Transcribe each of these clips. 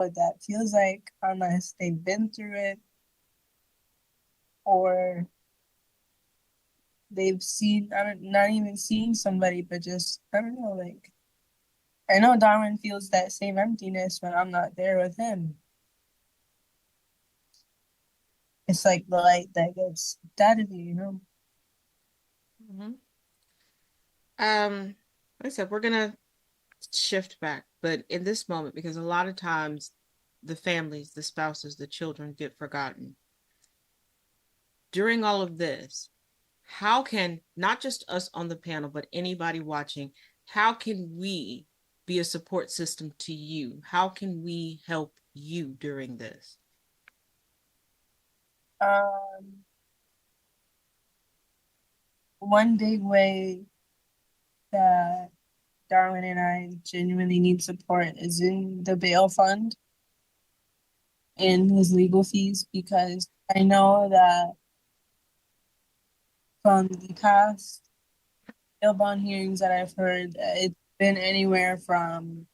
what that feels like unless they've been through it or they've seen, I don't, not even seen somebody, but just, I don't know, like, I know Darwin feels that same emptiness when I'm not there with him. It's like the light that gets out of you. Hmm. Like I said, we're gonna shift back, but in this moment, because a lot of times the families, the spouses, the children get forgotten. During all of this, how can not just us on the panel, but anybody watching, how can we be a support system to you? How can we help you during this? Um, one big way that Darwin and I genuinely need support is in the bail fund and his legal fees because I know that from the past bail bond hearings that I've heard, it's been anywhere from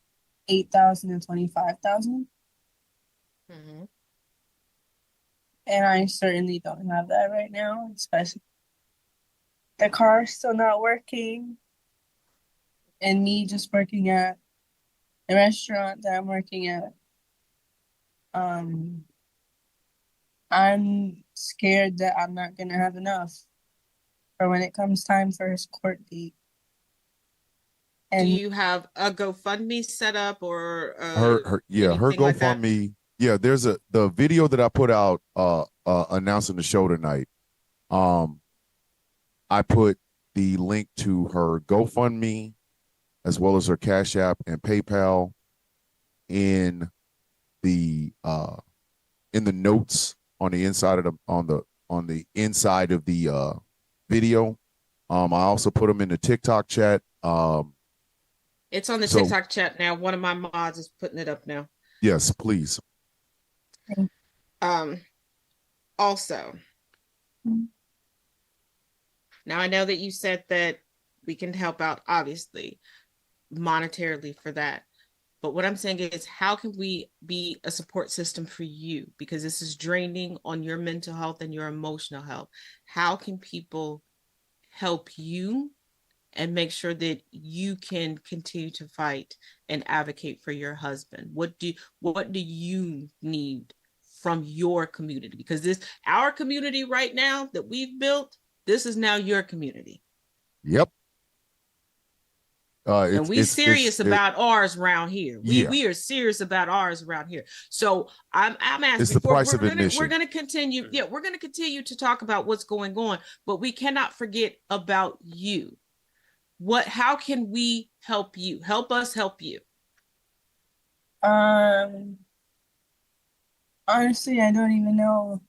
8,000 to 25,000, Mm-hmm. and I certainly don't have that right now, especially the car still not working and me just working at the restaurant that I'm working at. Um, I'm scared that I'm not gonna have enough for when it comes time for his court date. Do And you have a GoFundMe set up or Her anything like that? GoFundMe. Yeah, there's the video that I put out announcing the show tonight. Um, I put the link to her GoFundMe as well as her Cash App and PayPal in the uh in the notes on the inside of the inside of the video. I also put them in the TikTok chat. It's on the So TikTok chat now. One of my mods is putting it up now. yes, please. Um, Also, now I know that you said that we can help out, obviously, monetarily for that. But what I'm saying is, how can we be a support system for you? Because this is draining on your mental health and your emotional health. How can people help you and make sure that you can continue to fight and advocate for your husband? What do you need from your community? Because this our community right now that we've built, this is now your community. Yep. And we serious about ours around here. We Yeah. we are serious about ours around here. So I'm It's asking the before price of we're admission. gonna continue. Yeah, we're gonna continue to talk about what's going on, but we cannot forget about you. How can we help you? Help us help you. um, honestly, I don't even know.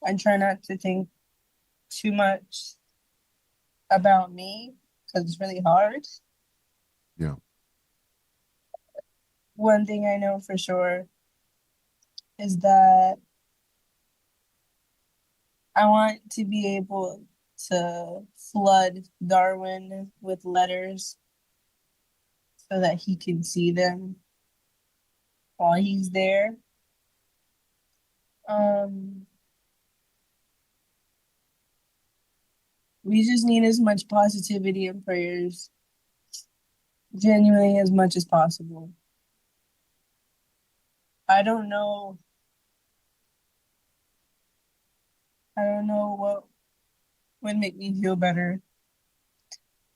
I try not to think too much about me because it's really hard. Yeah. One thing I know for sure is that I want to be able to flood Darwin with letters so that he can see them while he's there. Um, we just need as much positivity and prayers, genuinely as much as possible. I don't know. I don't know what would make me feel better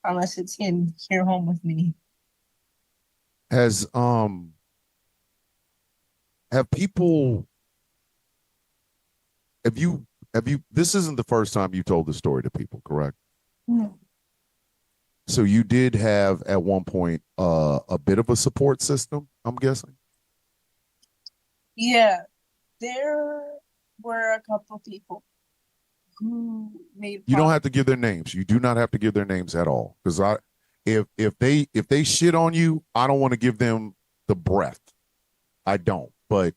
unless it's him here home with me. Has have people have you this isn't the first time you told the story to people, correct? Mm. So you did have at one point a bit of a support system, I'm guessing. Yeah, there were a couple people who made You don't promise. have to give their names. You do not have to give their names at all. Because if they shit on you, I don't want to give them the breath. I don't. But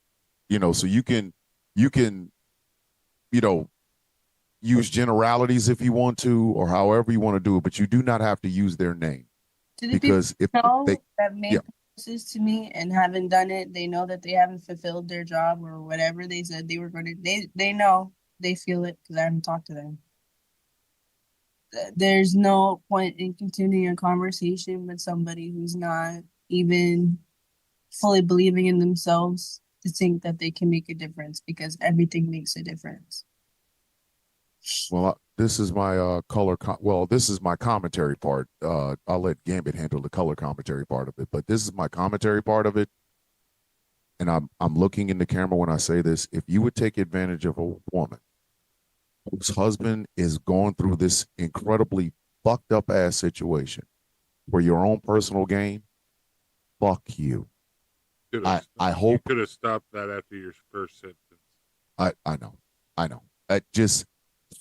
so you can, you know, use generalities if you want to, or however you want to do it, but you do not have to use their name Do the people because if they, know that made yeah, closest to me and haven't done it, they know that they haven't fulfilled their job or whatever they said they were going to. They know, they feel it because I haven't talked to them. There's no point in continuing a conversation with somebody who's not even fully believing in themselves to think that they can make a difference because everything makes a difference. Well, this is my this is my commentary part. I'll let Gambit handle the color commentary part of it, but this is my commentary part of it. And I'm looking in the camera when I say this. If you would take advantage of a woman whose husband is going through this incredibly fucked up ass situation for your own personal gain, fuck you. I hope you could have stopped that after your first sentence. I know. Just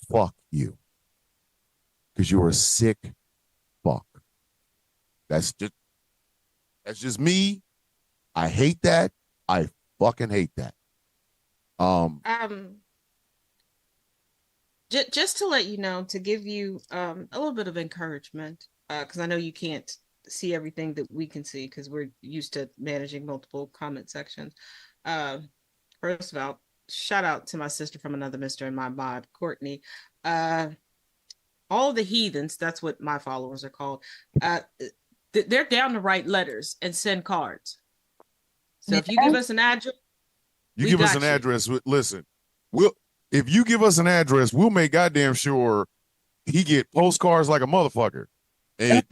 fuck you, because you're a sick fuck. That's just me. I hate that. I fucking hate that. Just to let you know, to give you a little bit of encouragement, because I know you can't see everything that we can see because we're used to managing multiple comment sections. First of all, shout out to my sister from another mister and my mod, Courtney. All the heathens, that's what my followers are called. They're down to write letters and send cards. So if you give us an address, Listen, if you give us an address, we'll make goddamn sure he get postcards like a motherfucker, and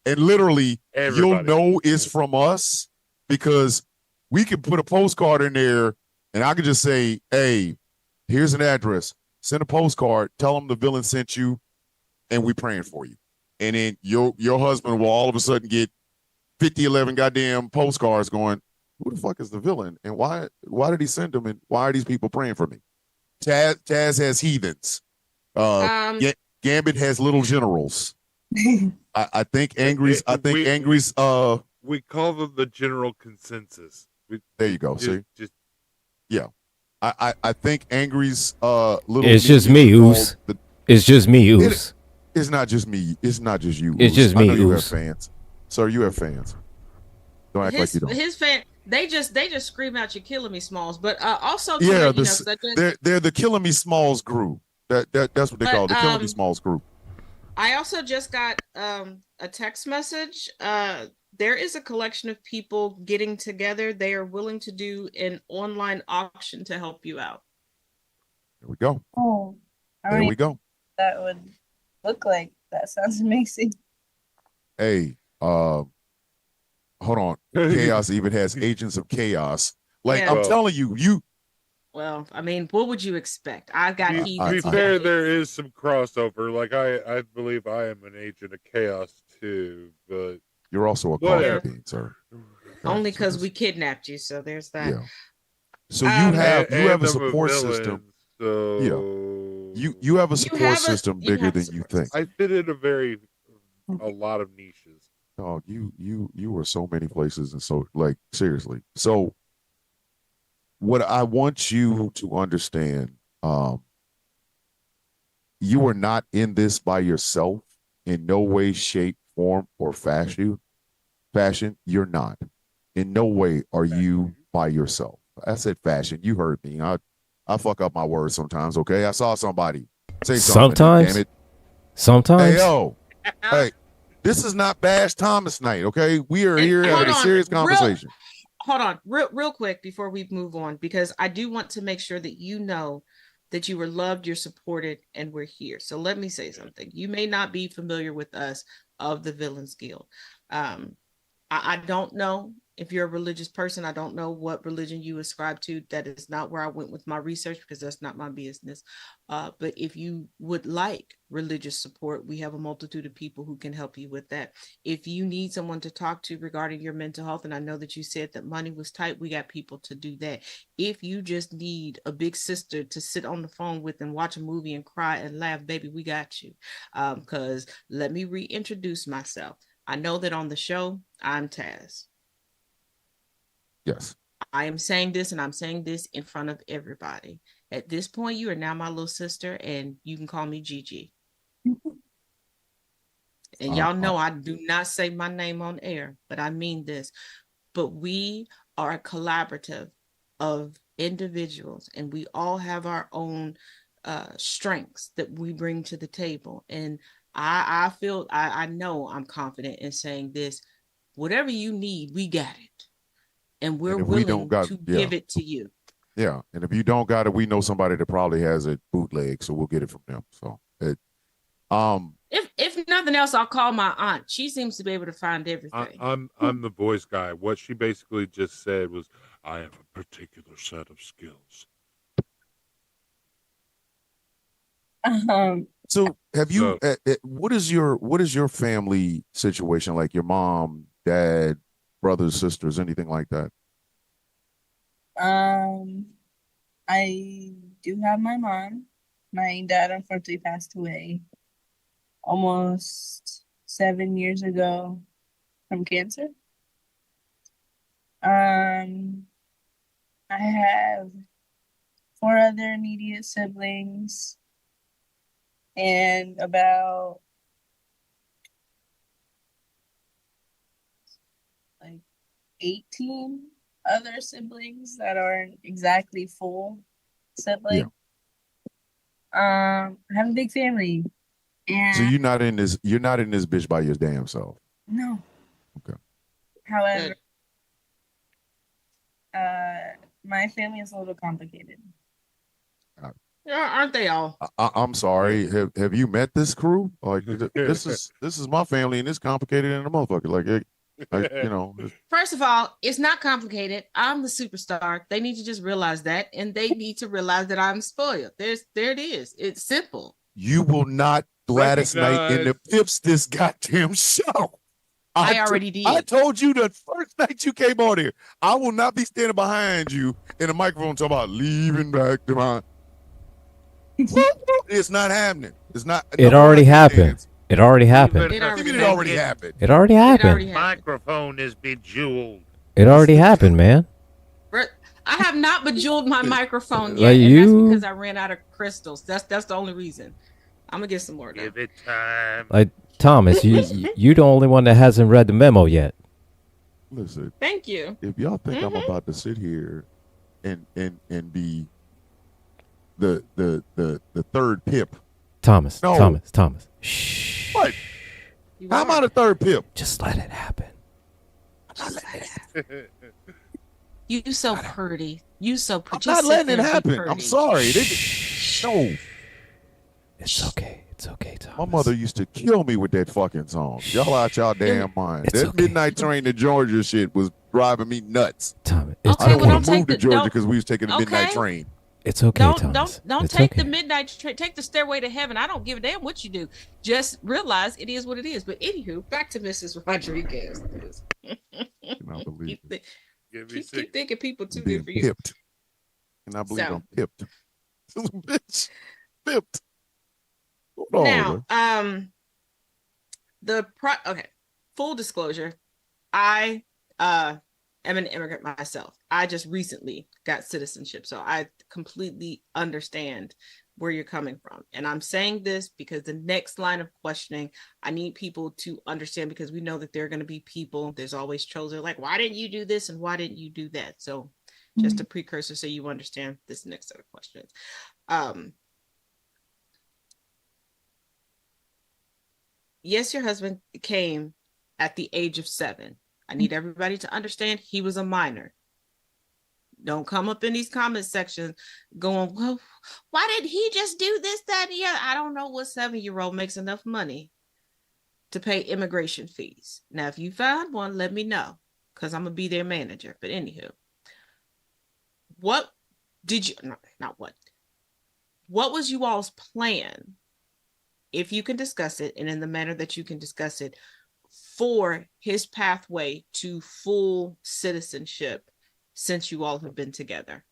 literally Everybody. you'll know it's from us because we can put a postcard in there, and I could just say, "Hey, here's an address. Send a postcard. Tell them the villain sent you, and we praying for you." And then your husband will all of a sudden get 11 goddamn postcards going, who the fuck is the villain? And why did he send them? And why are these people praying for me? Taz has heathens. Gambit has little generals. I think Angry's we call them the general consensus. There you go. Yeah. I think Angry's little It's just me, Oos. It's just me, Oos. It's not just me. It's not just you. It's just me, I know you have Oos. fans. Sir, you have fans. Don't act like you don't. His fan, they just scream out, "You're killing me, Smalls." But also, they're the Killing Me Smalls group. That's what they call it, the Killing Me Smalls group. I also just got a text message. There is a collection of people getting together. They are willing to do an online auction to help you out. There we go. Oh, there we go. That would look like. That sounds amazing. Hey, hold on. Chaos even has Agents of Chaos. Like, yeah. I'm telling you. Well, I mean, what would you expect? I've got to be fair, there is some crossover. Like, I believe I am an Agent of Chaos too, but you're also a card being, sir. Only because we kidnapped you, so there's that. Yeah. So you have a support system. So yeah. You have a support system bigger than you think. I fit in a lot of niches. Dog, you are so many places, and so, like, seriously. So what I want you to understand, you are not in this by yourself in no way, shape, form, or fashion. You're not. In no way are you by yourself. I said fashion. You heard me. I fuck up my words sometimes, okay? I saw somebody say something. Sometimes. Damn it. Sometimes. Hey, yo. Hey, this is not Bash Thomas night, okay? We are here having a serious conversation. Hold on, real quick before we move on, because I do want to make sure that you know that you were loved, you're supported, and we're here. So let me say something. You may not be familiar with us of the Villains Guild. I don't know if you're a religious person. I don't know what religion you ascribe to. That is not where I went with my research because that's not my business. But if you would like religious support, we have a multitude of people who can help you with that. If you need someone to talk to regarding your mental health, and I know that you said that money was tight, we got people to do that. If you just need a big sister to sit on the phone with and watch a movie and cry and laugh, baby, we got you. Because let me reintroduce myself. I know that on the show, I'm Taz. Yes. I am saying this, and I'm saying this in front of everybody. At this point, you are now my little sister, and you can call me Gigi. And y'all know I do not say my name on air, but I mean this. But we are a collaborative of individuals, and we all have our own strengths that we bring to the table. And I feel I know I'm confident in saying this. Whatever you need, we got it, and we're willing to give it to you. Yeah, and if you don't got it, we know somebody that probably has it bootleg, so we'll get it from them. So if nothing else, I'll call my aunt. She seems to be able to find everything. I'm the voice guy. What she basically just said was, I have a particular set of skills. So have you? What is your family situation like? Your mom, dad, brothers, sisters, anything like that? I do have my mom. My dad unfortunately passed away almost 7 years ago from cancer. I have 4 other immediate siblings and about like 18 other siblings that aren't exactly full siblings. I have a big family. And so you're not in this bitch by your damn self. No. Okay. However, my family is a little complicated. Aren't they all? I'm sorry. Have you met this crew? Like this is my family, and it's complicated in a motherfucker. Like you know. First of all, it's not complicated. I'm the superstar. They need to just realize that, and they need to realize that I'm spoiled. There it is. It's simple. You will not Gladys Knight in the Pips this goddamn show. I already did. I told you the first night you came on here. I will not be standing behind you in a microphone talking about leaving back to my. It's not happening. It's not. It already happened. It already happened. It already happened. It already happened. Microphone is bejeweled. It already happened, man. I have not bejeweled my microphone yet, Like and you... that's because I ran out of crystals. That's the only reason. I'm gonna get some more. Give it time. Like Thomas, you the only one that hasn't read the memo yet. Listen. Thank you. If y'all think I'm about to sit here and be the third Pip. Thomas. Shh. What? How am I the third Pip? Just let it happen. You so pretty. You so pretty. I'm not letting it happen. I'm sorry. No. It's okay. It's okay, Thomas. My mother used to kill me with that fucking song. Y'all out y'all damn mind. That okay. Midnight Train to Georgia shit was driving me nuts. Thomas, I don't want to move to Georgia because we was taking the midnight train. It's okay, Thomas. Don't take the midnight train. Take the stairway to heaven. I don't give a damn what you do. Just realize it is what it is. But anywho, back to Mrs. Rodriguez. Cannot believe it. Keep thinking people too good for you. Pipped. And I believe I'm pipped. Bitch. Pipped. Now, okay. Full disclosure, I am an immigrant myself. I just recently got citizenship, so I completely understand where you're coming from. And I'm saying this because the next line of questioning, I need people to understand, because we know that there are going to be people, there's always trolls like, why didn't you do this and why didn't you do that? So just a precursor so you understand this next set of questions. Yes, your husband came at the age of 7. I need everybody to understand he was a minor. Don't come up in these comment sections going, well, why did he just do this, that, and the other? I don't know what 7-year-old makes enough money to pay immigration fees. Now, if you find one, let me know, because I'm going to be their manager. But anywho, what was you all's plan, if you can discuss it and in the manner that you can discuss it, for his pathway to full citizenship since you all have been together?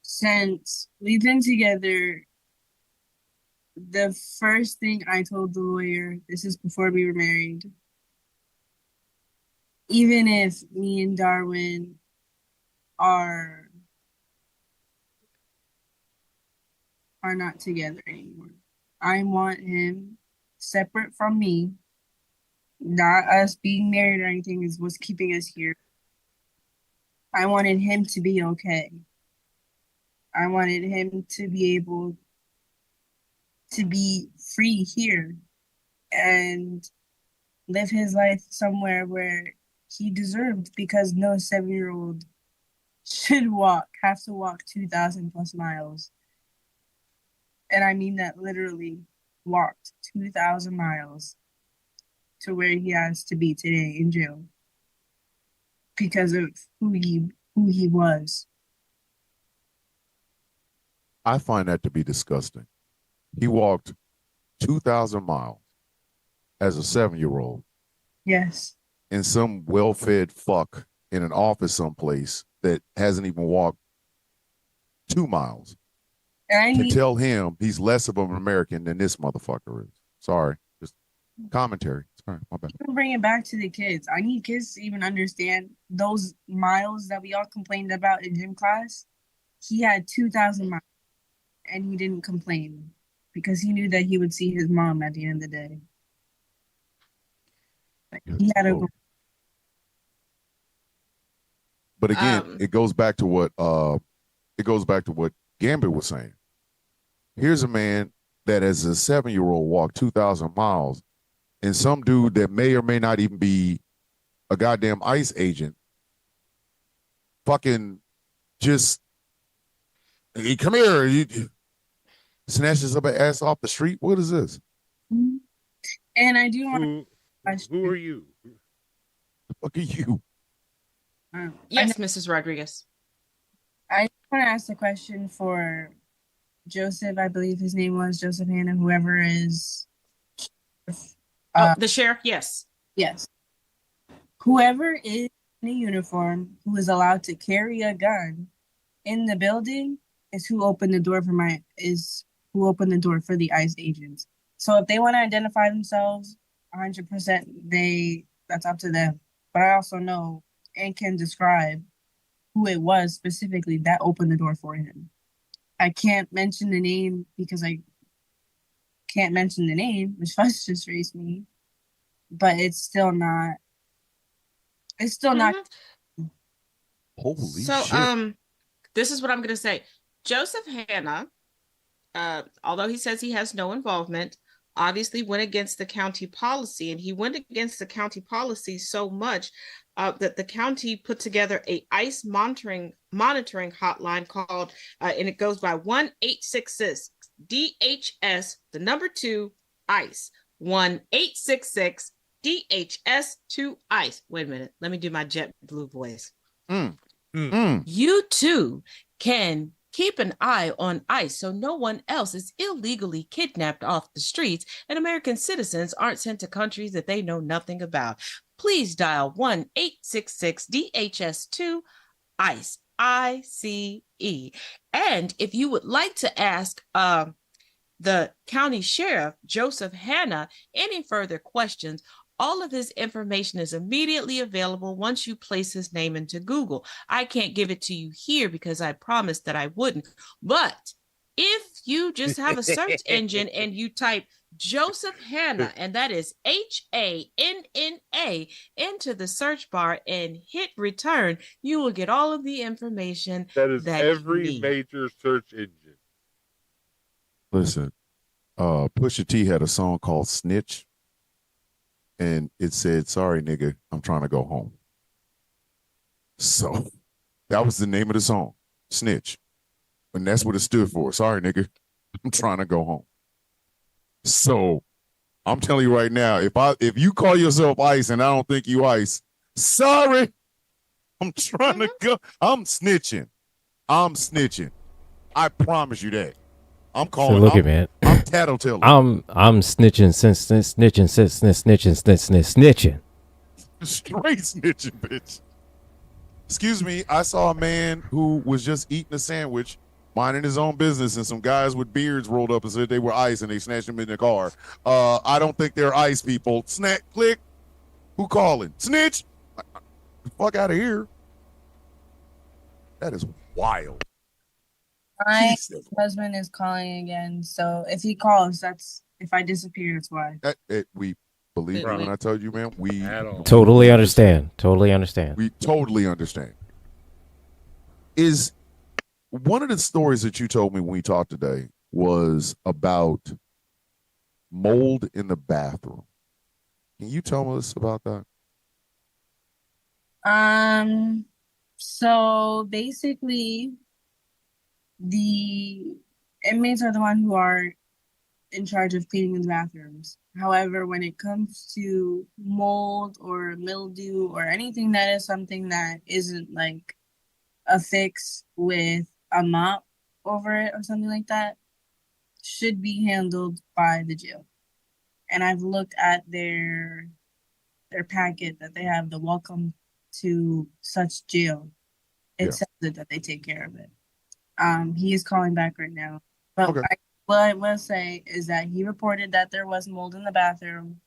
Since we've been together, the first thing I told the lawyer, this is before we were married, even if me and Darwin are not together anymore, I want him separate from me. Not us being married or anything is what's keeping us here. I wanted him to be okay. I wanted him to be able to be free here and live his life somewhere where he deserved, because no 7-year-old should have to walk 2,000 plus miles. And I mean that literally, walked 2,000 miles to where he has to be today in jail because of who he was. I find that to be disgusting. He walked 2,000 miles as a 7-year-old. Yes. And some well-fed fuck in an office someplace that hasn't even walked 2 miles to tell him he's less of an American than this motherfucker is. Sorry, just commentary. Sorry, my bad. Bring it back to the kids. I need kids to even understand those miles that we all complained about in gym class. He had 2,000 miles, and he didn't complain because he knew that he would see his mom at the end of the day. He had a. But again, it goes back to what Gambit was saying. Here's a man that as a 7-year-old walked 2,000 miles, and some dude that may or may not even be a goddamn ICE agent fucking just, hey, come here, you snatches up an ass off the street. What is this? And I do want who are you? The fuck are you? Yes, Mrs. Rodriguez. I want to ask a question for Joseph. I believe his name was Joseph Hanna, whoever is. The sheriff, yes. Yes. Whoever is in a uniform who is allowed to carry a gun in the building is who opened the door for the ICE agents. So if they want to identify themselves 100%, that's up to them. But I also know and can describe who it was specifically that opened the door for him. I can't mention the name because I can't mention the name, which frustrates me. But it's still not. Holy so, shit. this is what I'm going to say. Joseph Hanna, although he says he has no involvement, obviously went against the county policy, and he went against the county policy so much that the county put together a ICE monitoring hotline called, and it goes by 1-866 DHS, the number 2 ICE, 1-866 DHS 2 ICE. Wait a minute, let me do my JetBlue voice. You too can keep an eye on ICE so no one else is illegally kidnapped off the streets and American citizens aren't sent to countries that they know nothing about. Please dial 1-866-DHS2 ICE, ICE. And if you would like to ask the county sheriff, Joseph Hanna, any further questions, all of his information is immediately available once you place his name into Google. I can't give it to you here because I promised that I wouldn't. But if you just have a search engine and you type Joseph Hanna, and that is HANNA, into the search bar and hit return, you will get all of the information that is every major search engine. Listen, Pusha T had a song called Snitch, and it said, "Sorry, nigga, I'm trying to go home." So that was the name of the song, Snitch. And that's what it stood for. Sorry, nigga, I'm trying to go home. So I'm telling you right now, if you call yourself ICE and I don't think you ICE, sorry, I'm trying to go. I'm snitching. I promise you that. I'm calling. So look at man. I'm tattletale. I'm snitching since snitching. Straight snitching, bitch. Excuse me. I saw a man who was just eating a sandwich, minding his own business, and some guys with beards rolled up and said they were ICE, and they snatched him in the car. I don't think they're ICE people. Snap, click. Who calling? Snitch. Fuck out of here. That is wild. My husband is calling again, so if he calls, that's If I disappear, it's why. We believe me Right. when I tell you, man. We At all. Totally understand. Totally understand. We totally understand. Is one of the stories that you told me when we talked today was about mold in the bathroom. Can you tell us about that? So basically, the inmates are the one who are in charge of cleaning the bathrooms. However, when it comes to mold or mildew or anything that is something that isn't like a fix with a mop over it or something like that, should be handled by the jail. And I've looked at their packet that they have, the welcome to such jail. It Yeah. says that they take care of it. He is calling back right now. But Okay. what I will say is that he reported that there was mold in the bathroom,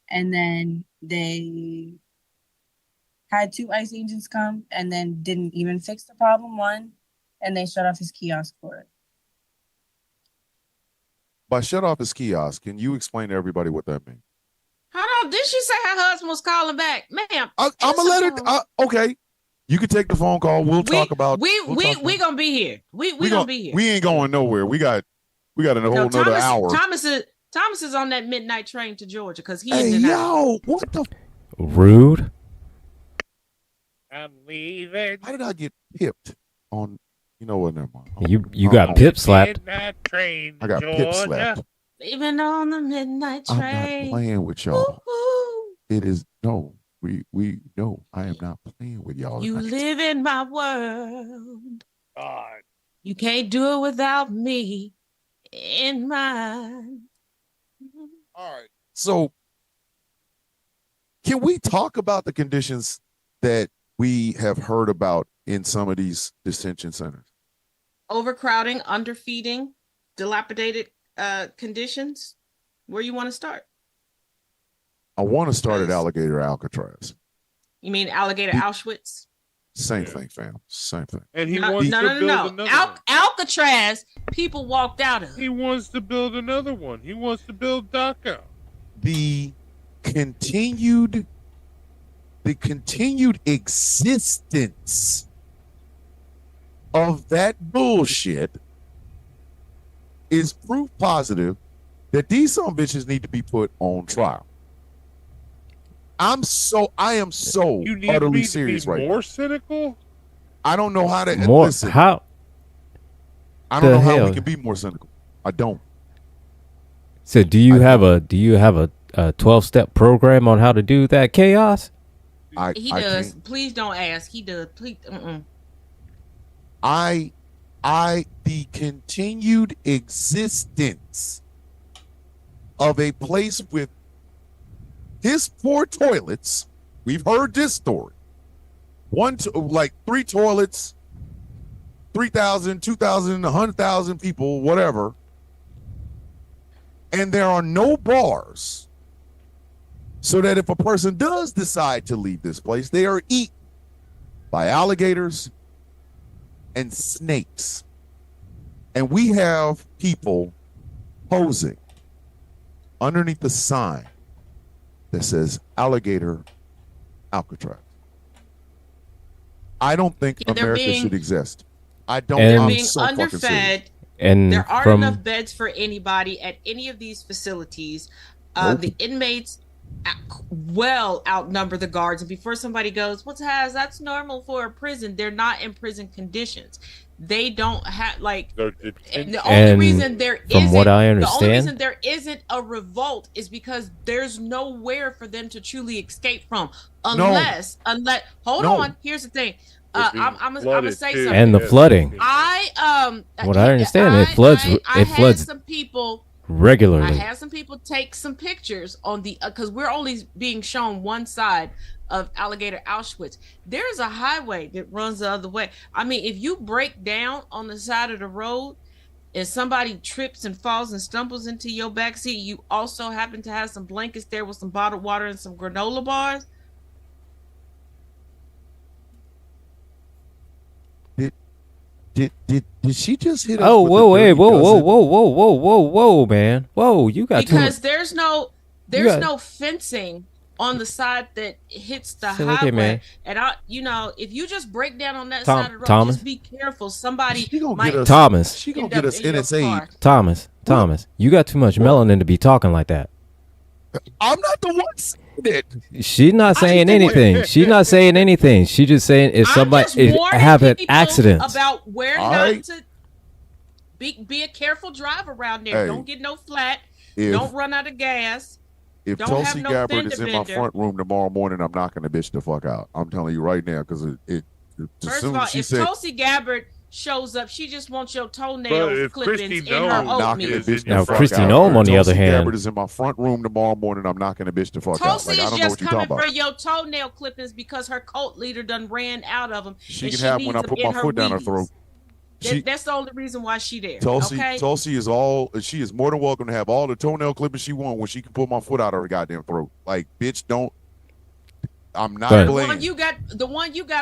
and then they had 2 ICE agents come and then didn't even fix the problem, one, and they shut off his kiosk for it. By shut off his kiosk, can you explain to everybody what that means? Hold on. Did she say her husband was calling back? Ma'am. I'm gonna let it. Okay, you can take the phone call. We'll talk about. We talk about- gonna be here. We gonna be here. We ain't going nowhere. We got a whole No, nother hour. Thomas is on that midnight train to Georgia because he Hey, in and out. yo, what the? Rude. I'm leaving. How did I get pipped on? You know what? Never mind. You got pip slapped. Midnight train. I got pip slapped. Even on the midnight I'm train. not playing with y'all. Woo-hoo. It is no. We no. I am not playing with y'all. You tonight. live in my world. God. You can't do it without me in mine. All right. So, can we talk about the conditions that we have heard about in some of these detention centers? Overcrowding, underfeeding, dilapidated conditions. Where you want to start? I want to start at Yes. Alligator Alcatraz. You mean Alligator He- Auschwitz? Same Yeah. thing, fam. Same thing. And he No, wants no, to no, build no. another one. Alcatraz, people walked out of. He wants to build another one. He wants to build Dachau. The continued existence of that bullshit is proof positive that these some bitches need to be put on trial. I am so You need utterly me to serious be right now. more cynical? I don't know how to More listen. how I don't the know how hell? we can be more cynical. I don't. so do you have a 12-step program on how to do that chaos? He I does. can't. Please don't ask. He does. Please. The continued existence of a place with his poor toilets. We've heard this story. Like 3 toilets, 3,000, 2,000, 100,000 people, whatever. And there are no bars. So that if a person does decide to leave this place, they are eaten by alligators and snakes. And we have people posing underneath the sign that says Alligator Alcatraz. I don't think Yeah, they're America being- should exist. I don't. And- They're I'm being so fucking serious. underfed. And There aren't from enough beds for anybody at any of these facilities. Nope. The inmates well outnumber the guards. And before somebody goes, that's normal for a prison. They're not in prison conditions. They don't have So and the And only reason there from what I the only understand- reason there isn't a revolt is because there's nowhere for them to truly escape from. Unless hold No. on, here's the thing. They're I'm being gonna flooded, say too. something. And the flooding. What I understand, it floods- it I floods had some people. I regularly. had some people take some pictures on the because we're only being shown one side of Alligator Auschwitz. There's a highway that runs the other way. I mean, if you break down on the side of the road and somebody trips and falls and stumbles into your backseat, you also happen to have some blankets there with some bottled water and some granola bars. Did she just hit us? Oh, with whoa, the hey, dirty whoa, whoa, dozen? whoa, whoa, whoa, whoa, whoa, man. Whoa, you got too much. Because there's got- no fencing on the side that hits the So, look at highway. me. And if you just break down on that Tom- side of the road, Thomas? just be careful. Somebody She gonna might get us. Thomas. She gonna end get up us in your NSA. car. Thomas, you got too much melanin to be talking like that. I'm not the one saying it. She's not saying doing- anything. She's not saying anything. She just saying if I'm somebody just if warning have an people accident. about where All not right. to be a careful driver around there. Hey. Don't get no flat. If Don't run out of gas. if don't Tulsi have no Gabbard is fender in my bender. front room tomorrow morning, I'm knocking the bitch the fuck out. I'm telling you right now, because as First soon of all, as she if said, Tulsi Gabbard shows up, she just wants your But toenail if clippings Christy in her Noem I'm knocking oatmeal. the bitch Now, the fuck Christy out. Noem, on the Tulsi other hand- Gabbard is in my front room tomorrow morning. I'm knocking the bitch the fuck out. Tulsi Like, I is don't know just what you're coming talking for about. your toenail clippings because her cult leader done ran out of them. She and can have when needs I them put in my her foot down her Wheaties. throat. That's the only reason why she there. Tulsi, Okay. Tulsi is she is more than welcome to have all the toenail clippings she wants when she can put my foot out of her goddamn throat. Like, bitch, don't. I'm not But- The playing. one you got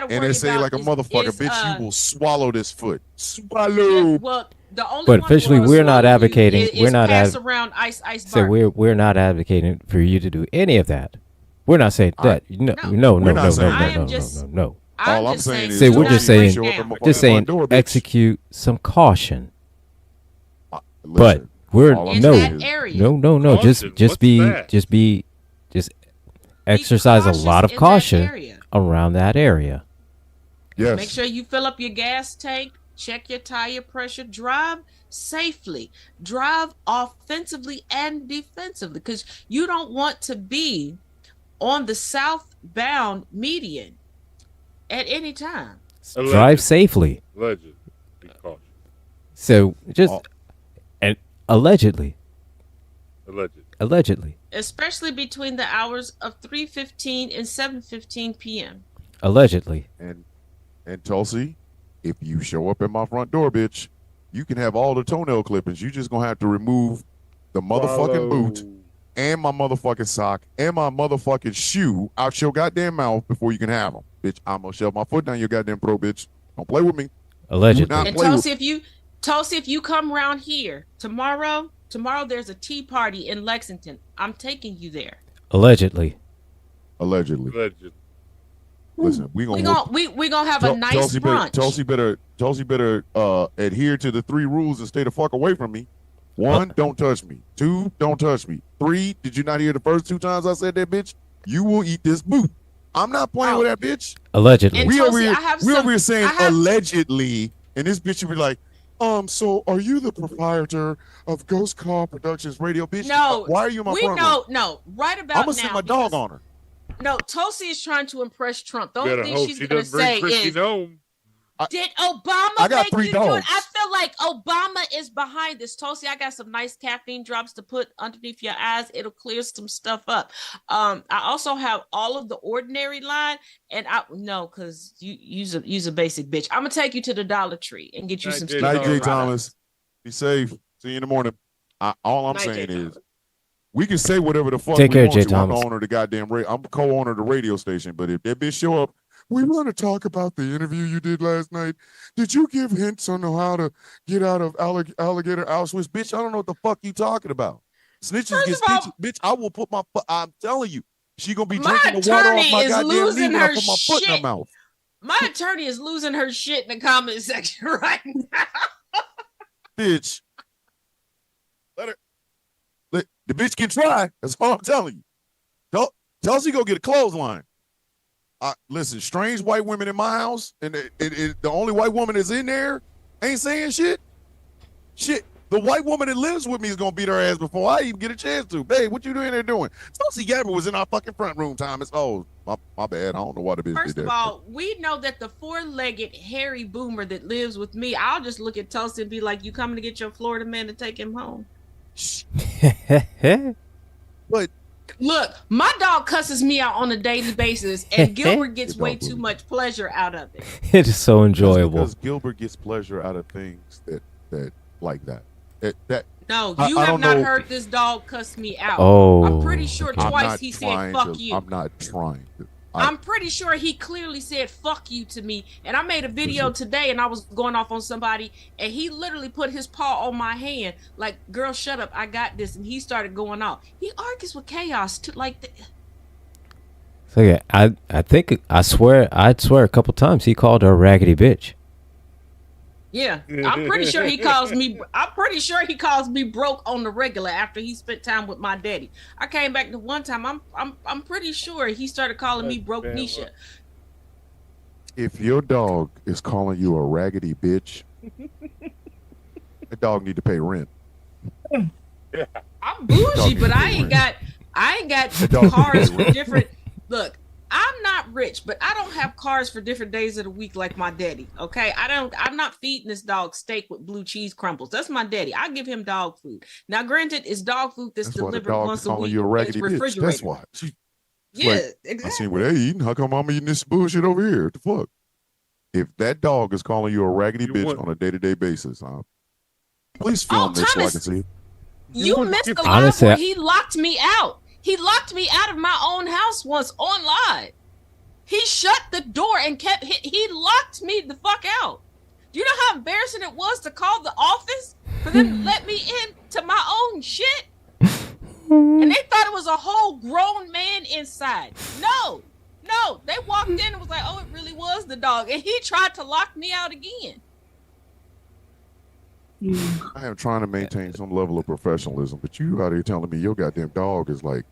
to worry NSA about like a is- motherfucker, is, bitch. You will swallow this foot. yeah, Swallow. well, the only But one officially, who will we're not swallow you advocating- Is, we're not pass ad- around ice So bar. we're not advocating for you to do any of that. We're not saying All right. that. No, No. no, We're no, not no, saying no, that. I am no, just- no. All I'm just saying is, Say, we're do just not saying- show up break at down. my Just fucking saying, door, bitch. execute some caution. Listen, But we're all I'm in no, saying that area. no. Caution? What's that? Just exercise a cautious lot of in that caution area. around that area. yes. Make sure you fill up your gas tank, check your tire pressure, drive safely, drive offensively and defensively, because you don't want to be on the southbound median at any time. Alleged. Drive safely. Legend. Be cautious. So just Oh. and allegedly, Alleged. Especially between the hours of 3:15 and 7:15 p.m. allegedly. And Tulsi, if you show up at my front door, bitch, you can have all the toenail clippings. You just gonna have to remove the motherfucking boot and my motherfucking sock and my motherfucking shoe out your goddamn mouth before you can have them, bitch. I'm gonna shove my foot down your goddamn throat, bitch. Don't play with me. Allegedly. not- And play with- Tulsi, if you come around here tomorrow there's a tea party in Lexington. I'm taking you there. Allegedly. Allegedly. Alleged. Listen, we We gonna gonna have a nice brunch. Tulsi better adhere to the 3 rules and stay the fuck away from me. 1, don't touch me. 2, don't touch me. 3, did you not hear the first 2 times I said that, bitch? You will eat this boot. I'm not playing with that bitch. Allegedly. And We Tulsi, over here, I have we some- over here saying I have- allegedly, and this bitch will be like, so are you the proprietor of Ghost Call Productions Radio, bitch? No, Why are you in my we front room? no, right about I'm gonna now. send my dog because- on her. No, Tulsi is trying to impress Trump. The only Better thing hope she's she gonna doesn't bring say Christy is, Noem. "Did Obama I got make 3 you do it?" dogs. I feel like Obama is behind this. Tulsi, I got some nice caffeine drops to put underneath your eyes. It'll clear some stuff up. I also have all of the ordinary line, and because you use a basic bitch. I'm gonna take you to the Dollar Tree and get you Night, some Jay skincare Night, Jay products. Thomas. Be safe. See you in the morning. All I'm Night, saying Jay is, Thomas. we can say whatever the fuck Take we care, want Jay to. I'm the Thomas. owner of the goddamn I'm co-owner of the radio station. But if that bitch show up, we want to talk about the interview you did last night. Did you give hints on how to get out of alligator Auschwitz? Bitch, I don't know what the fuck you talking about. Snitches First get of all- stitches. Bitch, I will put my I'm telling you, she gonna be My drinking the water off attorney my is goddamn knee losing when I her put my foot in her shit. mouth. My attorney is losing her shit in the comment section right now. Bitch. Let the bitch can try. That's all I'm telling you. Tulsi go get a clothesline. Listen, strange white women in my house, and the only white woman that's in there ain't saying shit. Shit. The white woman that lives with me is gonna beat her ass before I even get a chance to. Babe, what you doing there doing? Tulsi Gabbard was in our fucking front room, Thomas. Oh, my bad. I don't know why the bitch First did of that. all, we know that the 4-legged hairy boomer that lives with me, I'll just look at Tulsi and be like, "You coming to get your Florida man to take him home?" But Look, my dog cusses me out on a daily basis, and Gilbert gets Your way dog too will. much pleasure out of it. It is so enjoyable. because Gilbert gets pleasure out of things that like that. That No, I you have don't not know. heard this dog cuss me out. Oh, I'm pretty sure okay. I'm twice not he said, trying "Fuck to, you." I'm not trying to. I'm pretty sure he clearly said "fuck you" to me, and I made a video today, and I was going off on somebody, and he literally put his paw on my hand, like, "Girl, shut up, I got this," and he started going off. He argues with Chaos too, like. So yeah, I think I'd swear a couple times he called her a raggedy bitch. Yeah, I'm pretty sure he calls me. I'm pretty sure he calls me broke on the regular after he spent time with my daddy. I came back to one time. I'm pretty sure he started calling me broke Nisha. If your dog is calling you a raggedy bitch, that dog need to pay rent. I'm bougie, but I ain't got cars for different. Look, I'm not rich, but I don't have cars for different days of the week like my daddy. Okay, I'm not feeding this dog steak with blue cheese crumbles. That's my daddy. I give him dog food. Now, granted, it's dog food that's delivered once a week. You a raggedy bitch. That's why. Exactly. I seen what they eating. How come I'm eating this bullshit over here? What the fuck? If that dog is calling you a raggedy bitch on a day-to-day basis, please film this so I can see it. You missed the live where he locked me out. He locked me out of my own house once on live. He shut the door and he locked me the fuck out. Do you know how embarrassing it was to call the office for them to let me in to my own shit? And they thought it was a whole grown man inside. No, they walked in and was like, oh, it really was the dog. And he tried to lock me out again. I am trying to maintain some level of professionalism, but you out here telling me your goddamn dog is like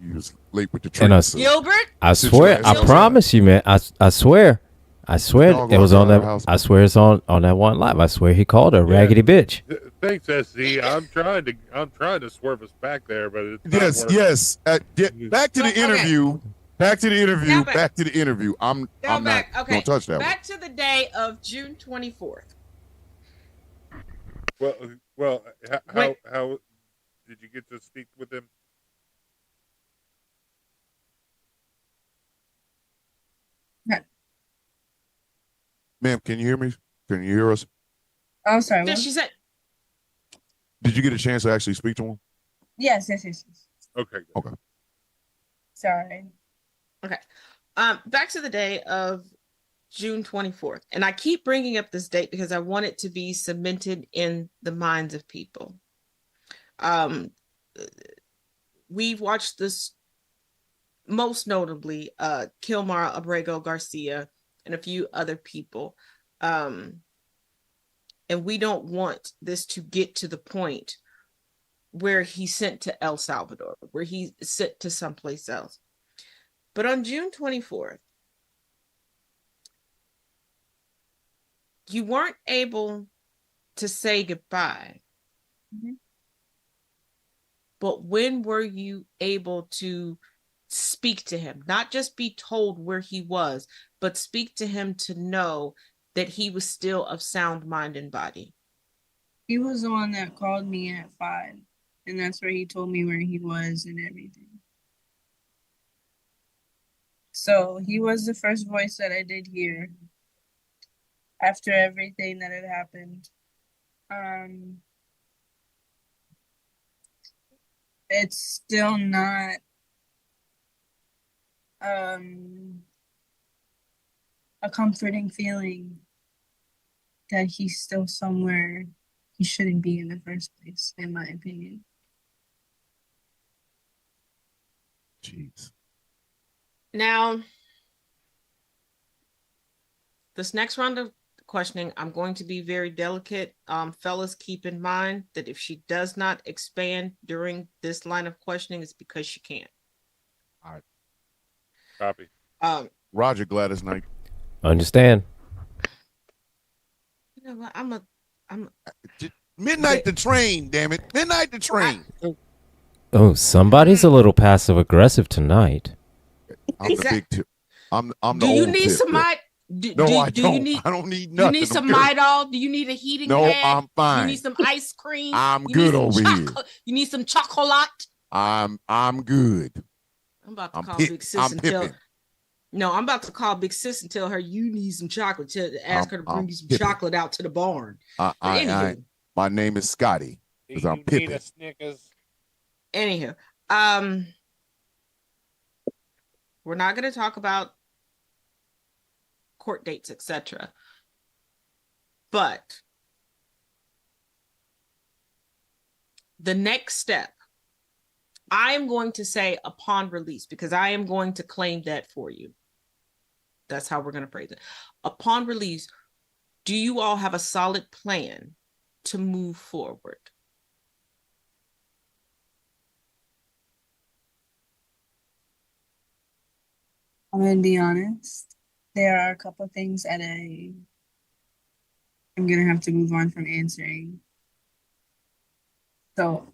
you was late with the train. Gilbert, I swear, I promise you, man. I swear it was on that. I swear it's on that one live. I swear he called her a raggedy bitch. Thanks, SC. I'm trying to swerve us back there, but it's yes. Back to the interview. Back to the interview. Back to the interview. I'm not gonna touch that. Back to the day of June 24th. Well, how did you get to speak with him? Ma'am, can you hear me? Can you hear us? Oh, sorry. She said. Did you get a chance to actually speak to him? Yes. Okay. Sorry. Okay. Back to the day of June 24th. And I keep bringing up this date because I want it to be cemented in the minds of people. We've watched this, most notably, Kilmar Abrego Garcia and a few other people. And we don't want this to get to the point where he's sent to El Salvador, where he's sent to someplace else. But on June 24th, you weren't able to say goodbye. Mm-hmm. But when were you able to speak to him? Not just be told where he was, but speak to him to know that he was still of sound mind and body. He was the one that called me at 5, and that's where he told me where he was and everything. So he was the first voice that I did hear after everything that had happened. It's still not a comforting feeling that he's still somewhere he shouldn't be in the first place, in my opinion. Jeez. Now, this next round of questioning, I'm going to be very delicate. Fellas, keep in mind that if she does not expand during this line of questioning, it's because she can't. All right. Copy. Roger, Gladys Knight. Understand. You know what? I'm Midnight the train, damn it. Midnight the train. Oh, somebody's a little passive aggressive tonight. I'm the big tip. I'm the Do you old need tip. some I don't need nothing. You need some Midol? Do you need a heating pad? No, I'm fine. You need some ice cream? I'm good over here. You need some chocolate? I'm good. I'm about to call Big Sis and tell. No, I'm about to call Big Sis and tell her you need some chocolate. To ask her to bring you some chocolate out to the barn. My name is Scotty because I'm Pippin. Anywho, We're not going to talk about court dates, etc. But the next step, I am going to say upon release, because I am going to claim that for you. That's how we're going to phrase it. Upon release, do you all have a solid plan to move forward? I'm going to be honest. There are a couple of things that I'm going to have to move on from answering. So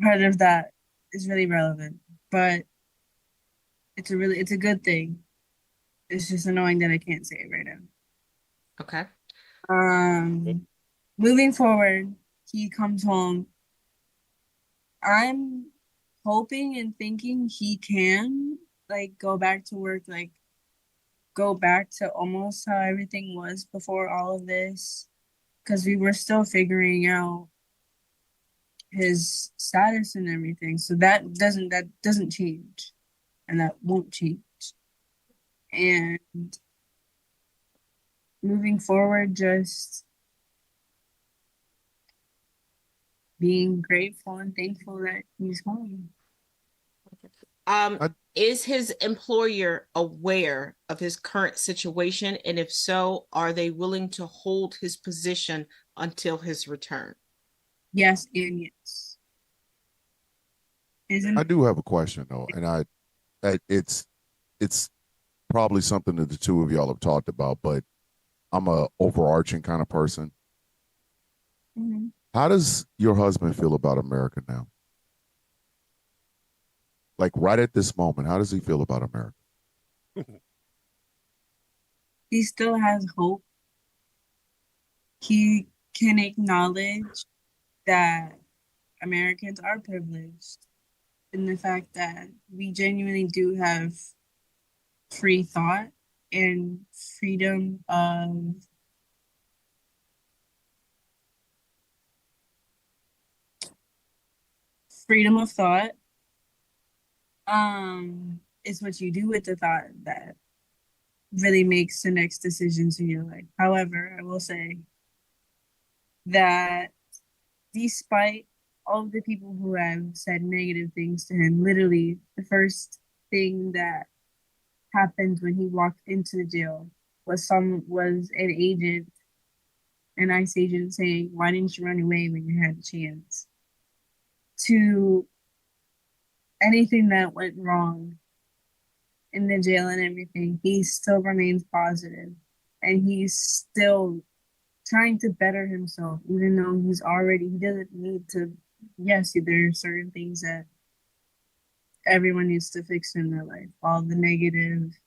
part of that is really relevant, but it's a good thing. It's just annoying that I can't say it right now. Okay. Moving forward, he comes home. I'm hoping and thinking he can like go back to work, like go back to almost how everything was before all of this, because we were still figuring out his status and everything. So that doesn't change, and that won't change. And moving forward, just being grateful and thankful that he's home. Is his employer aware of his current situation? And if so, are they willing to hold his position until his return? Yes and yes. I do have a question though, and it's probably something that the two of y'all have talked about, but I'm a overarching kind of person. Mm-hmm. How does your husband feel about America now? Like right at this moment, how does he feel about America? He still has hope. He can acknowledge that Americans are privileged in the fact that we genuinely do have free thought and freedom of thought. It's what you do with the thought that really makes the next decisions in your life. However, I will say that despite all of the people who have said negative things to him, literally the first thing that happened when he walked into the jail was an agent, an ICE agent saying, "Why didn't you run away when you had the chance?" To anything that went wrong in the jail and everything, he still remains positive, and he's still trying to better himself, even though he doesn't need to. Yes, there are certain things that everyone needs to fix in their life, all the negative,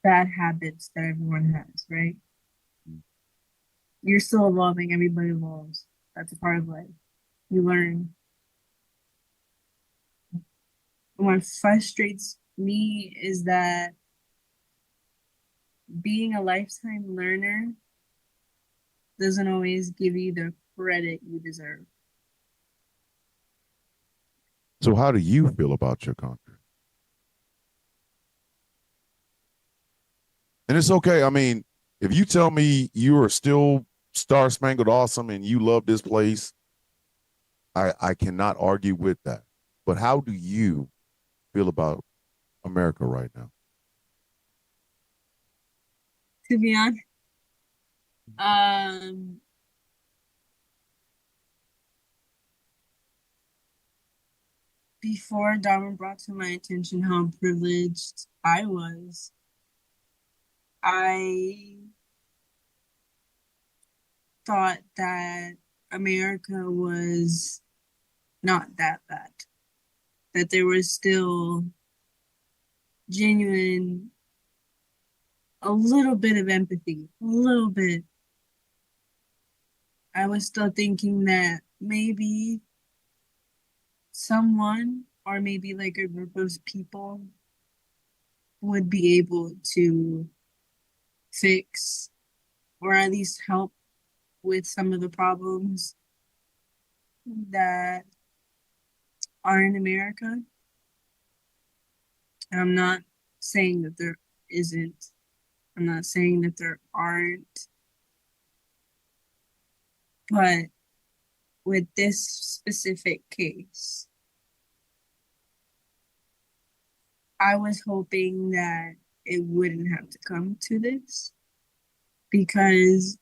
bad habits that everyone has, right? You're still evolving, everybody evolves. That's a part of life. You learn. What frustrates me is that being a lifetime learner doesn't always give you the credit you deserve. So how do you feel about your country? And it's okay. I mean, if you tell me you are still Star Spangled Awesome and you love this place, I cannot argue with that. But how do you feel about America right now? To be honest, before Darwin brought to my attention how privileged I was, I thought that America was not that bad, that there was still genuine, a little bit of empathy, a little bit. I was still thinking that maybe someone, or maybe like a group of people, would be able to fix or at least help with some of the problems that are in America. And I'm not saying that there isn't. I'm not saying that there aren't. But with this specific case, I was hoping that it wouldn't have to come to this because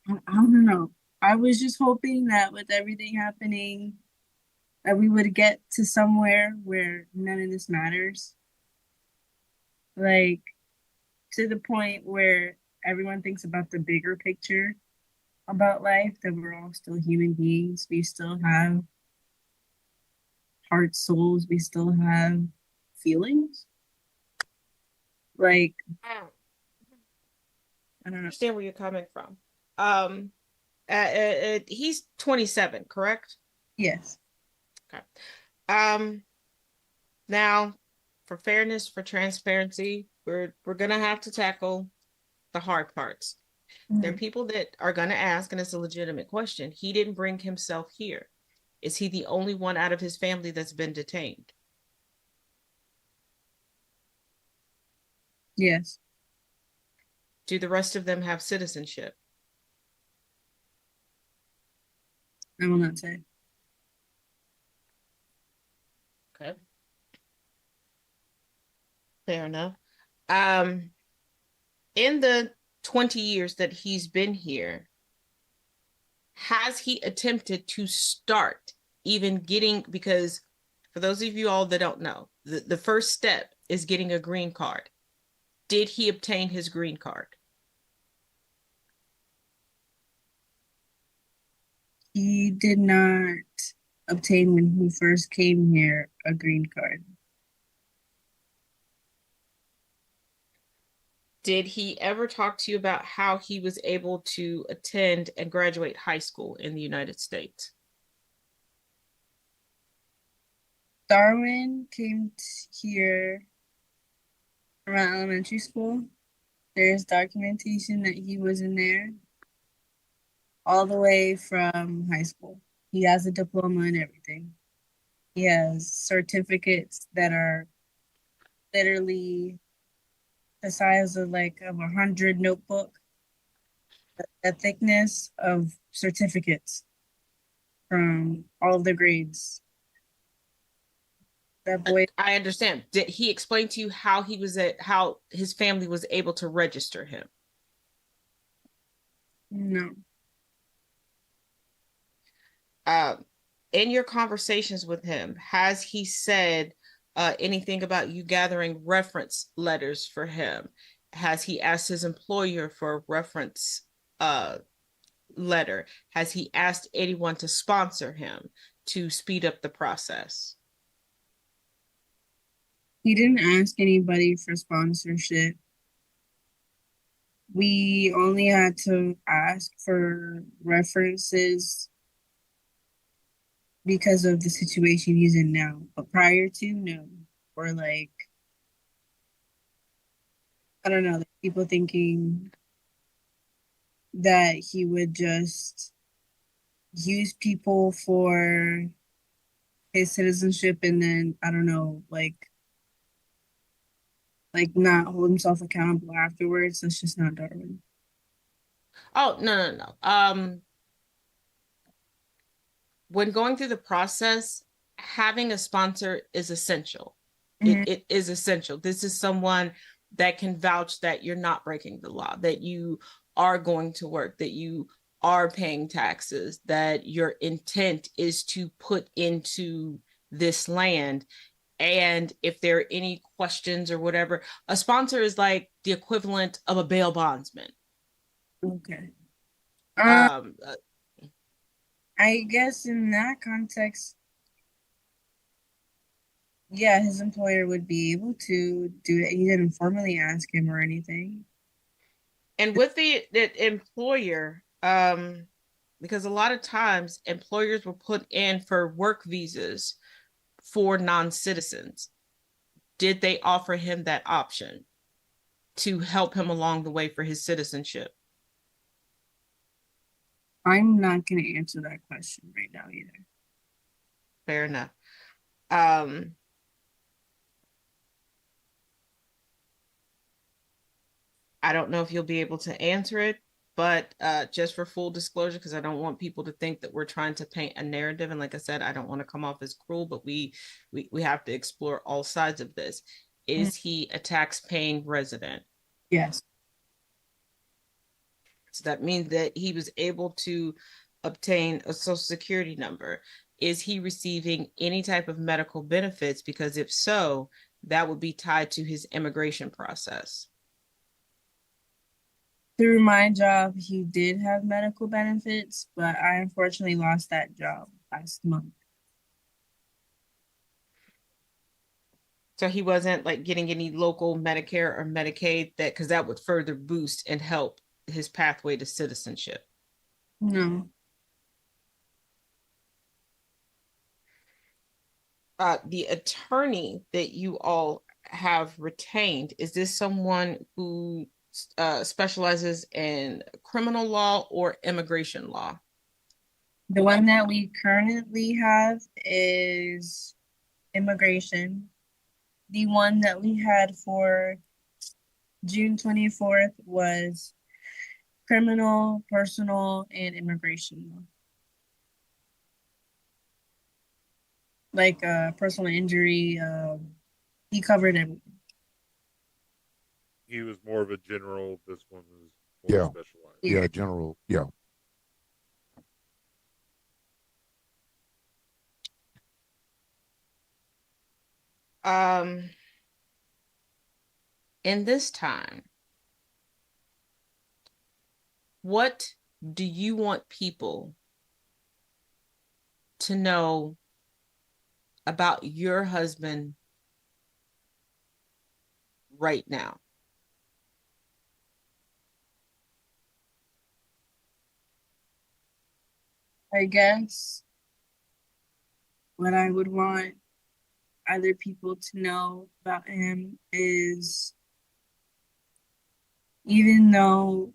I don't know. I was just hoping that with everything happening, that we would get to somewhere where none of this matters. Like to the point where everyone thinks about the bigger picture about life, that we're all still human beings. We still have hearts, souls, we still have feelings. Like, I I don't know. understand where you're coming from. He's 27, correct? Yes. Okay. Now, for fairness, for transparency, we're gonna have to tackle the hard parts. There are people that are gonna ask, and it's a legitimate question. He didn't bring himself here. Is he the only one out of his family that's been detained? Yes. Do the rest of them have citizenship? I will not say. Okay. Fair enough. In the 20 years that he's been here, has he attempted to start even getting, because for those of you all that don't know, the first step is getting a green card. Did he obtain his green card? He did not obtain when he first came here a green card. Did he ever talk to you about how he was able to attend and graduate high school in the United States? Darwin came here around elementary school. There's documentation that he was in there all the way from high school. He has a diploma and everything. He has certificates that are literally the size of like of 100 notebook, the thickness of certificates from all of the grades. That boy, I understand. Did he explain to you how how his family was able to register him? no. In your conversations with him, has he said anything about you gathering reference letters for him? Has he asked his employer for a reference letter? Has he asked anyone to sponsor him to speed up the process? He didn't ask anybody for sponsorship. We only had to ask for references because of the situation he's in now. But prior to, no. Or like, I don't know, like people thinking that he would just use people for his citizenship and then, I don't know, like not hold himself accountable afterwards. That's just not Darwin. Oh, no. When going through the process, having a sponsor is essential. It is essential. This is someone that can vouch that you're not breaking the law, that you are going to work, that you are paying taxes, that your intent is to put into this land. And if there are any questions or whatever, a sponsor is like the equivalent of a bail bondsman. Okay. Um, I guess in that context, yeah, his employer would be able to do it. He didn't formally ask him or anything. And with the employer, because a lot of times employers will put in for work visas for non-citizens. Did they offer him that option to help him along the way for his citizenship? I'm not going to answer that question right now either. Fair enough. I don't know if you'll be able to answer it, but just for full disclosure, because I don't want people to think that we're trying to paint a narrative. And like I said, I don't want to come off as cruel, but we have to explore all sides of this. Is he a tax-paying resident? Yes. So that means that he was able to obtain a social security number. Is he receiving any type of medical benefits? Because if so, that would be tied to his immigration process. Through my job, he did have medical benefits, but I unfortunately lost that job last month. So he wasn't like getting any local Medicare or Medicaid, that because that would further boost and help his pathway to citizenship. No. The attorney that you all have retained, is this someone who specializes in criminal law or immigration law? The one that we currently have is immigration. The one that we had for June 24th was criminal, personal, and immigration law. Like personal injury, he covered everything. He was more of a general. This one was more specialized. Yeah, general. Yeah. In this time, what do you want people to know about your husband right now? I guess what I would want other people to know about him is, even though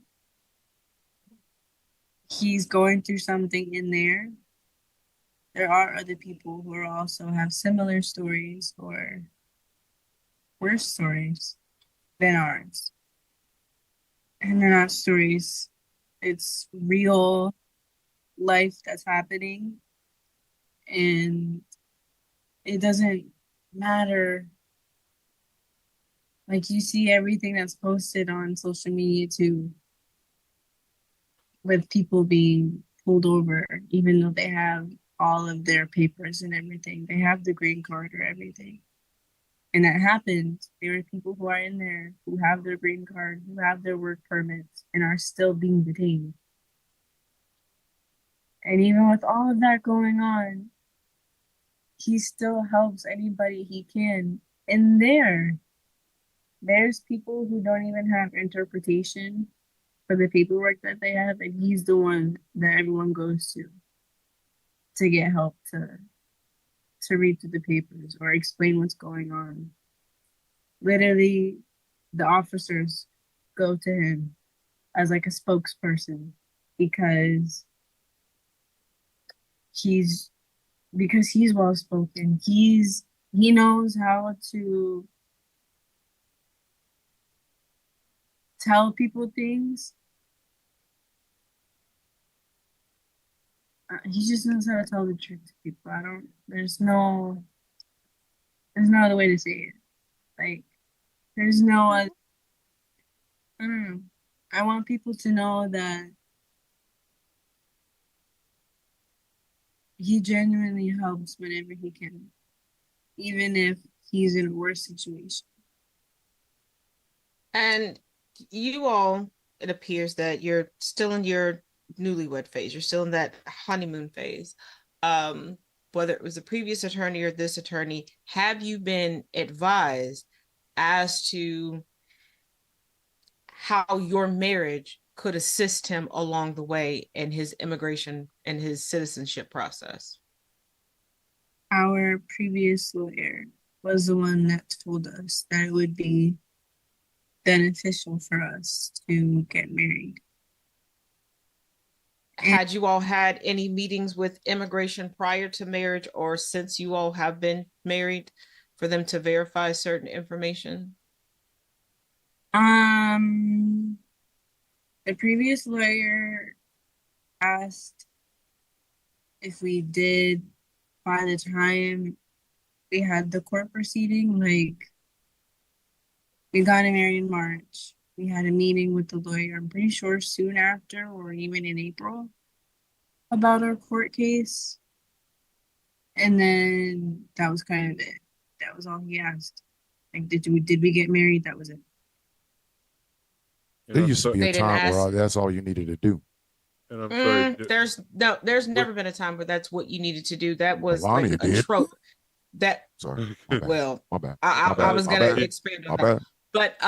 he's going through something in there are other people who also have similar stories or worse stories than ours. And they're not stories, it's real life that's happening. And it doesn't matter. Like, you see everything that's posted on social media too, with people being pulled over, even though they have all of their papers and everything. They have the green card or everything. And that happens. There are people who are in there who have their green card, who have their work permits, and are still being detained. And even with all of that going on, he still helps anybody he can. And there's people who don't even have interpretation for the paperwork that they have, and he's the one that everyone goes to get help to read through the papers or explain what's going on. Literally, the officers go to him as like a spokesperson because he's well spoken. He knows how to tell people things. He just knows how to tell the truth to people. There's no other way to say it. Like, there's no other, I don't know. I want people to know that he genuinely helps whenever he can, even if he's in a worse situation. And you all, it appears that you're still in your newlywed phase. You're still in that honeymoon phase. Whether it was the previous attorney or this attorney, have you been advised as to how your marriage could assist him along the way in his immigration and his citizenship process? Our previous lawyer was the one that told us that it would be beneficial for us to get married. Had you all had any meetings with immigration prior to marriage or since you all have been married for them to verify certain information? The previous lawyer asked if we did by the time we had the court proceeding, like we got married in March. We had a meeting with the lawyer, I'm pretty sure soon after, or even in April, about our court case. And then that was kind of it. That was all he asked. Like, did we get married? That was it. And There I'm used to so- be a They didn't time where ask- that's all you needed to do. and I'm sorry. There's never been a time where that's what you needed to do. That was Melania like a did. trope. That Sorry. My bad. well, My bad. I My bad. was My gonna bad. expand My on that, bad. but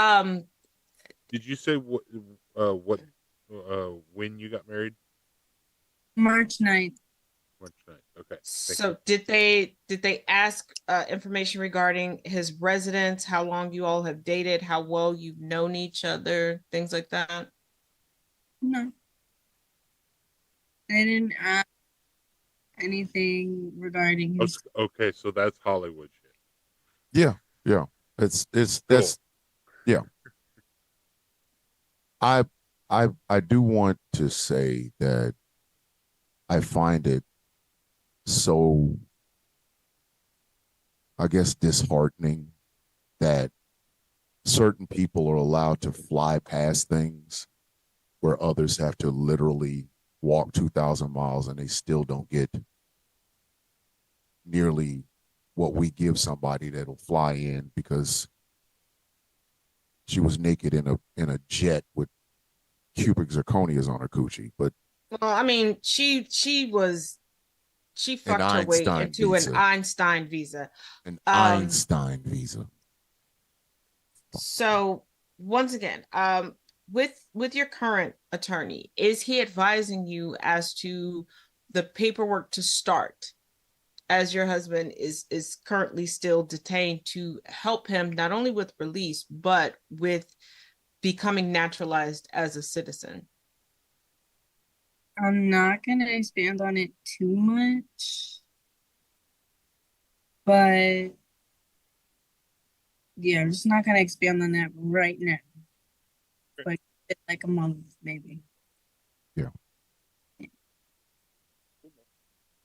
Did you say what when you got married? March 9th. March 9th. Okay. so did they ask information regarding his residence, how long you all have dated, how well you've known each other, things like that? No. They didn't ask anything regarding his. Okay, so that's Hollywood shit. Yeah. It's that's yeah. I do want to say that I find it so, I guess, disheartening that certain people are allowed to fly past things where others have to literally walk 2,000 miles and they still don't get nearly what we give somebody that'll fly in because she was naked in a jet with cubic zirconias on her coochie. But Well, I mean, she fucked her way Einstein into visa. an Einstein visa. an Einstein visa. So once again, with your current attorney, is he advising you as to the paperwork to start, as your husband is currently still detained, to help him not only with release but with becoming naturalized as a citizen? I'm not gonna expand on it too much, but yeah, I'm just not gonna expand on that right now. But like a month, maybe. Yeah.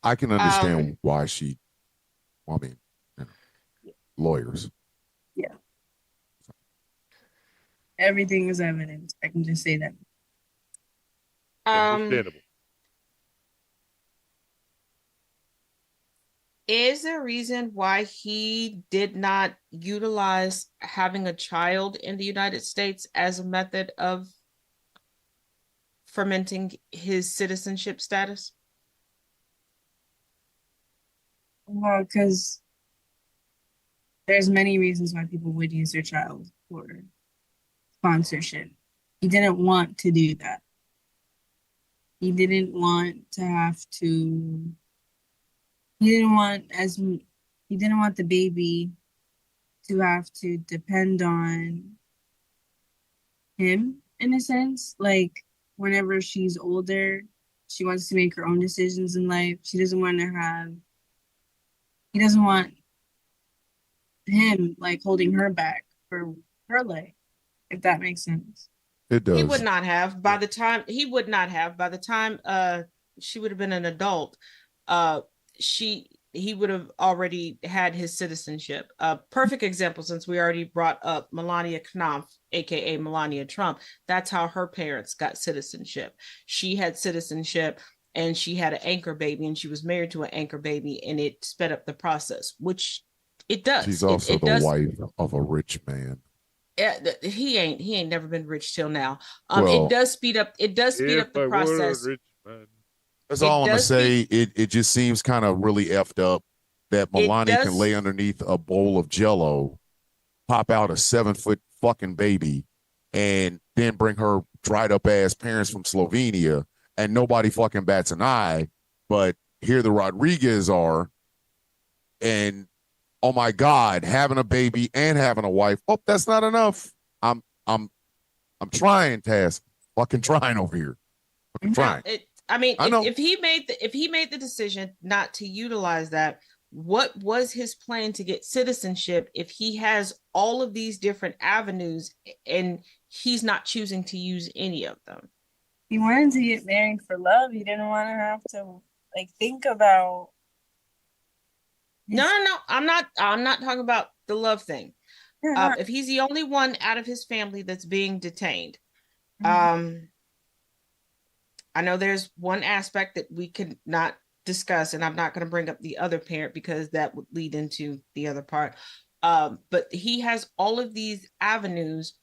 I can understand why she, well, I mean, lawyers. Yeah. Everything is evidence. I can just say that. Understandable. Is there a reason why he did not utilize having a child in the United States as a method of fermenting his citizenship status? Well, because there's many reasons why people would use their child for sponsorship. He didn't want to do that. He didn't want to have to. He didn't want the baby to have to depend on him in a sense. Like whenever she's older, she wants to make her own decisions in life. He doesn't want him like holding her back for her life, if that makes sense. It does. He would not have by the time she would have been an adult. He would have already had his citizenship. Perfect example, since we already brought up Melania Knopf, aka Melania Trump. That's how her parents got citizenship. She had citizenship and she had an anchor baby, and she was married to an anchor baby, and it sped up the process, which it does. She's also it the does. wife of a rich man. He ain't never been rich till now. Well, it does speed up the process. That's all I'm gonna say. It just seems kind of really effed up that Melania can lay underneath a bowl of Jello, pop out a 7-foot fucking baby, and then bring her dried up ass parents from Slovenia, and nobody fucking bats an eye. But here the Rodriguez are, and oh my God, having a baby and having a wife. Oh, that's not enough. I'm trying, Taz. Fucking trying over here. Fucking trying. If he made the decision not to utilize that, what was his plan to get citizenship if he has all of these different avenues and he's not choosing to use any of them? He wanted to get married for love. He didn't want to have to like think about No. I'm not talking about the love thing. If he's the only one out of his family that's being detained, I know there's one aspect that we could not discuss, and I'm not going to bring up the other parent because that would lead into the other part. But he has all of these avenues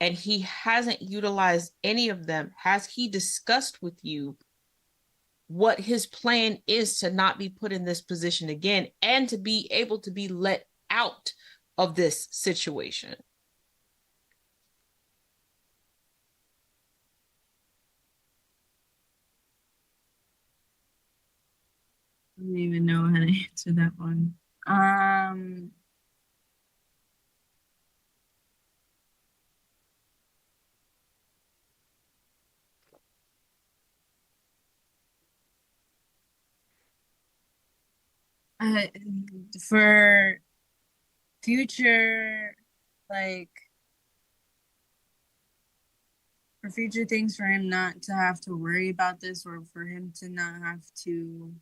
and he hasn't utilized any of them. Has he discussed with you what his plan is to not be put in this position again and to be able to be let out of this situation? I don't even know how to answer that one. For future, like for future things, for him not to have to worry about this, or for him to not have to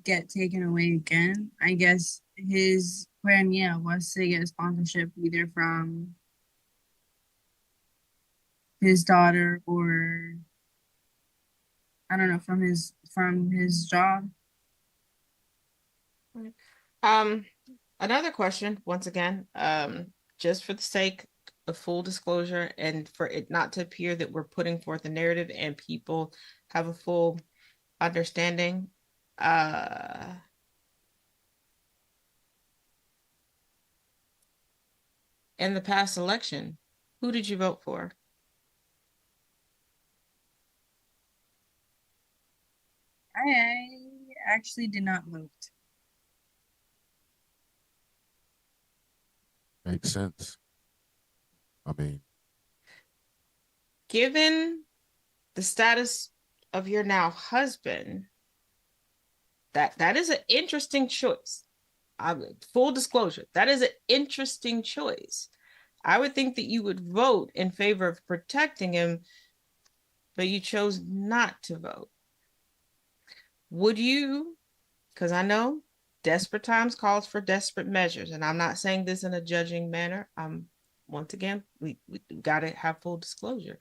get taken away again. I guess his plan, yeah, was to get sponsorship either from his daughter or I don't know, from his job. Another question, once again, just for the sake of full disclosure and for it not to appear that we're putting forth a narrative and people have a full understanding. In the past election, who did you vote for? I actually did not vote. Makes sense. I mean, given the status of your now husband, that is an interesting choice. Full disclosure, that is an interesting choice. I would think that you would vote in favor of protecting him, but you chose not to vote. Would you, because I know desperate times calls for desperate measures, and I'm not saying this in a judging manner. Once again, we got to have full disclosure.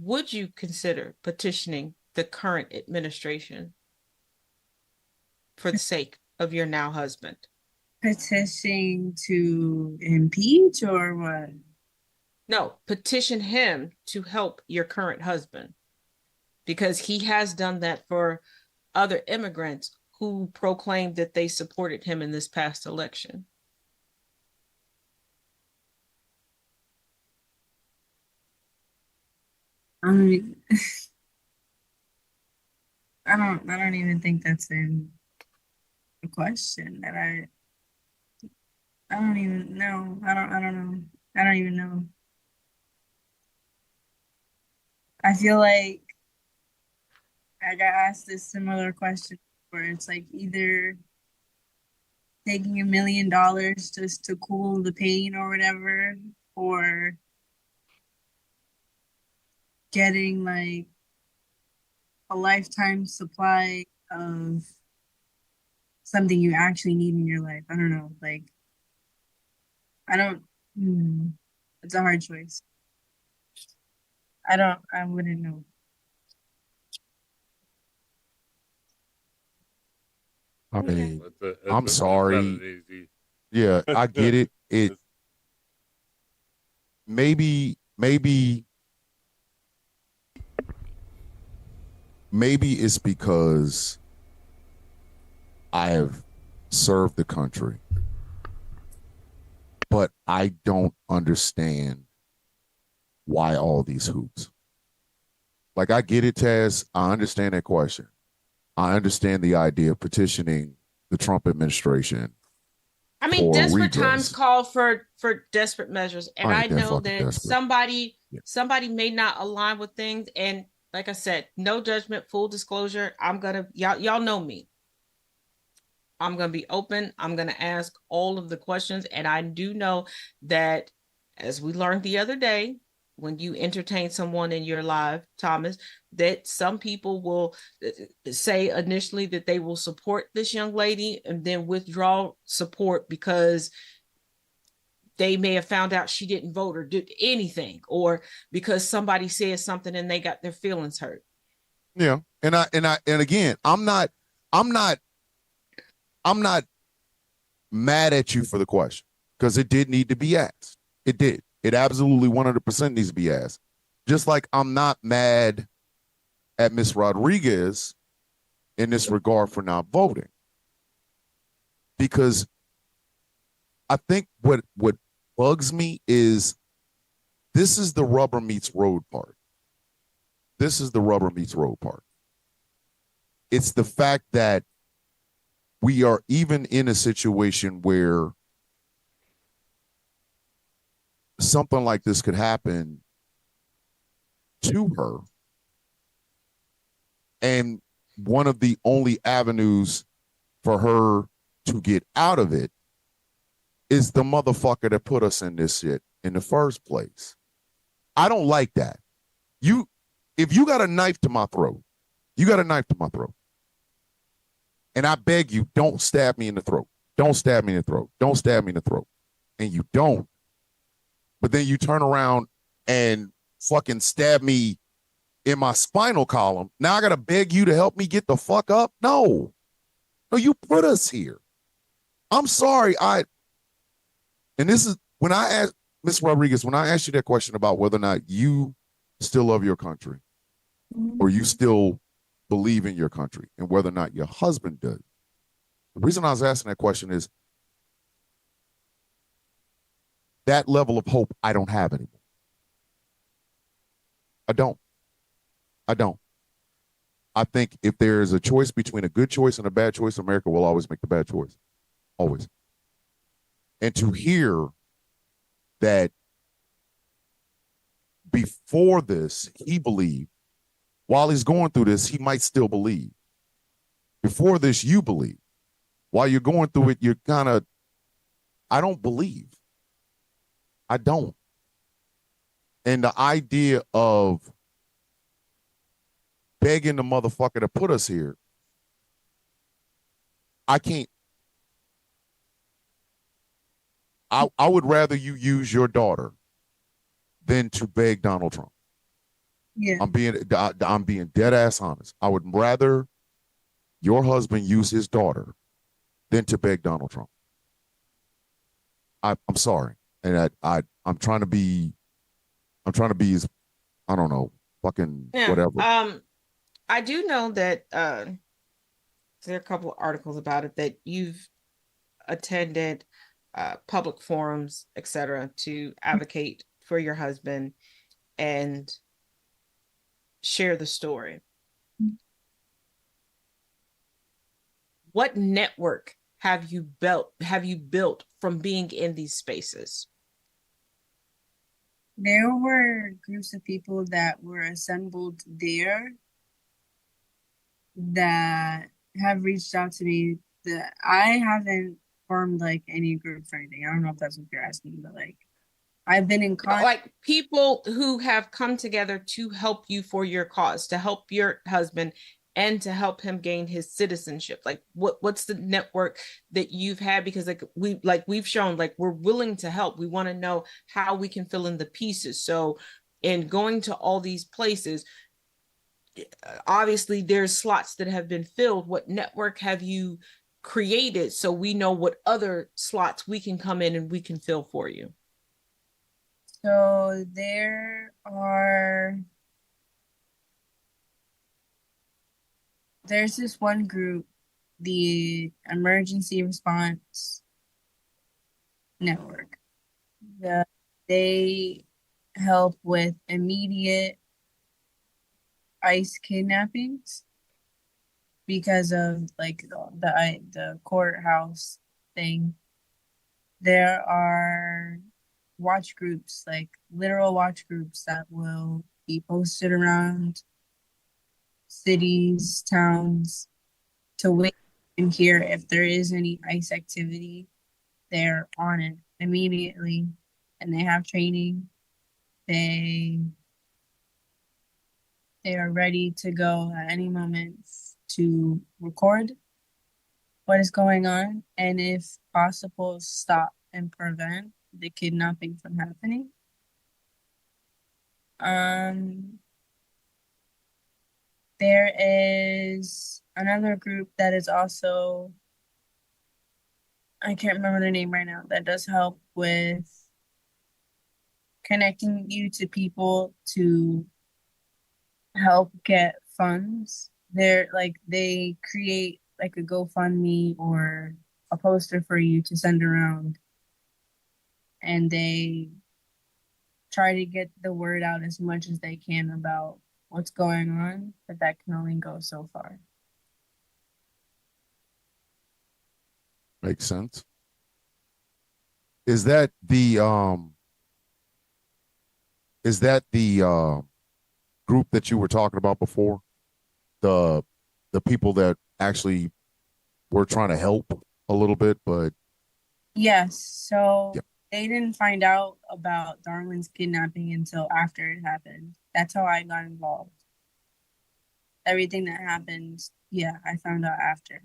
Would you consider petitioning the current administration for the sake of your now husband? Petitioning to impeach or what? No, petition him to help your current husband, because he has done that for other immigrants who proclaimed that they supported him in this past election. I mean, I don't even think that's in the question. That I don't even know. I don't know. I don't even know. I feel like I got asked this similar question where it's like either taking $1 million just to cool the pain or whatever, or getting like a lifetime supply of something you actually need in your life. I don't know. Like, I don't, it's a hard choice. I wouldn't know. I mean, I'm sorry. Yeah, I get it. It maybe it's because I have served the country, but I don't understand why all these hoops. Like, I get it, Taz. I understand that question. I understand the idea of petitioning the Trump administration. I mean, desperate times call for desperate measures, and I know that somebody may not align with things. And like I said, no judgment, full disclosure. Y'all know me. I'm gonna be open. I'm gonna ask all of the questions, and I do know that as we learned the other day, when you entertain someone in your life, Thomas, that some people will say initially that they will support this young lady and then withdraw support because they may have found out she didn't vote or did anything, or because somebody said something and they got their feelings hurt. Yeah. And again, I'm not mad at you for the question, because it did need to be asked. It did. It absolutely 100% needs to be asked. Just like I'm not mad at Miss Rodriguez in this regard for not voting. Because I think what bugs me is this is the rubber meets road part. This is the rubber meets road part. It's the fact that we are even in a situation where something like this could happen to her. And one of the only avenues for her to get out of it is the motherfucker that put us in this shit in the first place. I don't like that. If you got a knife to my throat, you got a knife to my throat. And I beg you, don't stab me in the throat. Don't stab me in the throat. Don't stab me in the throat. And you don't. But then you turn around and fucking stab me in my spinal column. Now I got to beg you to help me get the fuck up? No, you put us here. I'm sorry. And this is when I asked Ms. Rodriguez, when I asked you that question about whether or not you still love your country or you still believe in your country and whether or not your husband does. The reason I was asking that question is that level of hope I don't have anymore. I don't. I think if there is a choice between a good choice and a bad choice, America will always make the bad choice. Always. And to hear that before this, he believed, while he's going through this, he might still believe. Before this, you believe. While you're going through it, you're kind of, I don't believe. I don't. And the idea of begging the motherfucker to put us here, I can't. I would rather you use your daughter than to beg Donald Trump. Yeah. I'm being dead ass honest. I would rather your husband use his daughter than to beg Donald Trump. I'm sorry. And I'm trying to be as, I don't know, fucking whatever. I do know that there are a couple of articles about it that you've attended public forums, etc., to advocate for your husband and share the story. What network have you built from being in these spaces? There were groups of people that were assembled there that have reached out to me. That I haven't formed like any groups or anything. I don't know if that's what you're asking, but like I've been in contact. Like people who have come together to help you for your cause, to help your husband and to help him gain his citizenship. Like what's the network that you've had? Because we've shown, like, we're willing to help. We want to know how we can fill in the pieces. So in going to all these places, obviously there's slots that have been filled. What network have you created so we know what other slots we can come in and we can fill for you? So there's this one group, the Emergency Response Network. They help with immediate ICE kidnappings because of like the courthouse thing. There are watch groups, like literal watch groups that will be posted around cities, towns, to wait and hear if there is any ICE activity. They're on it immediately and they have training. They are ready to go at any moment to record what is going on, and if possible, stop and prevent the kidnapping from happening. There is another group that is also, I can't remember their name right now, that does help with connecting you to people to help get funds. They create like a GoFundMe or a poster for you to send around, and they try to get the word out as much as they can about what's going on, but that can only go so far. Makes sense. Is that the group that you were talking about before? The people that actually were trying to help a little bit, but yes, so yep. They didn't find out about Darwin's kidnapping until after it happened. That's how I got involved. Everything that happened, yeah, I found out after.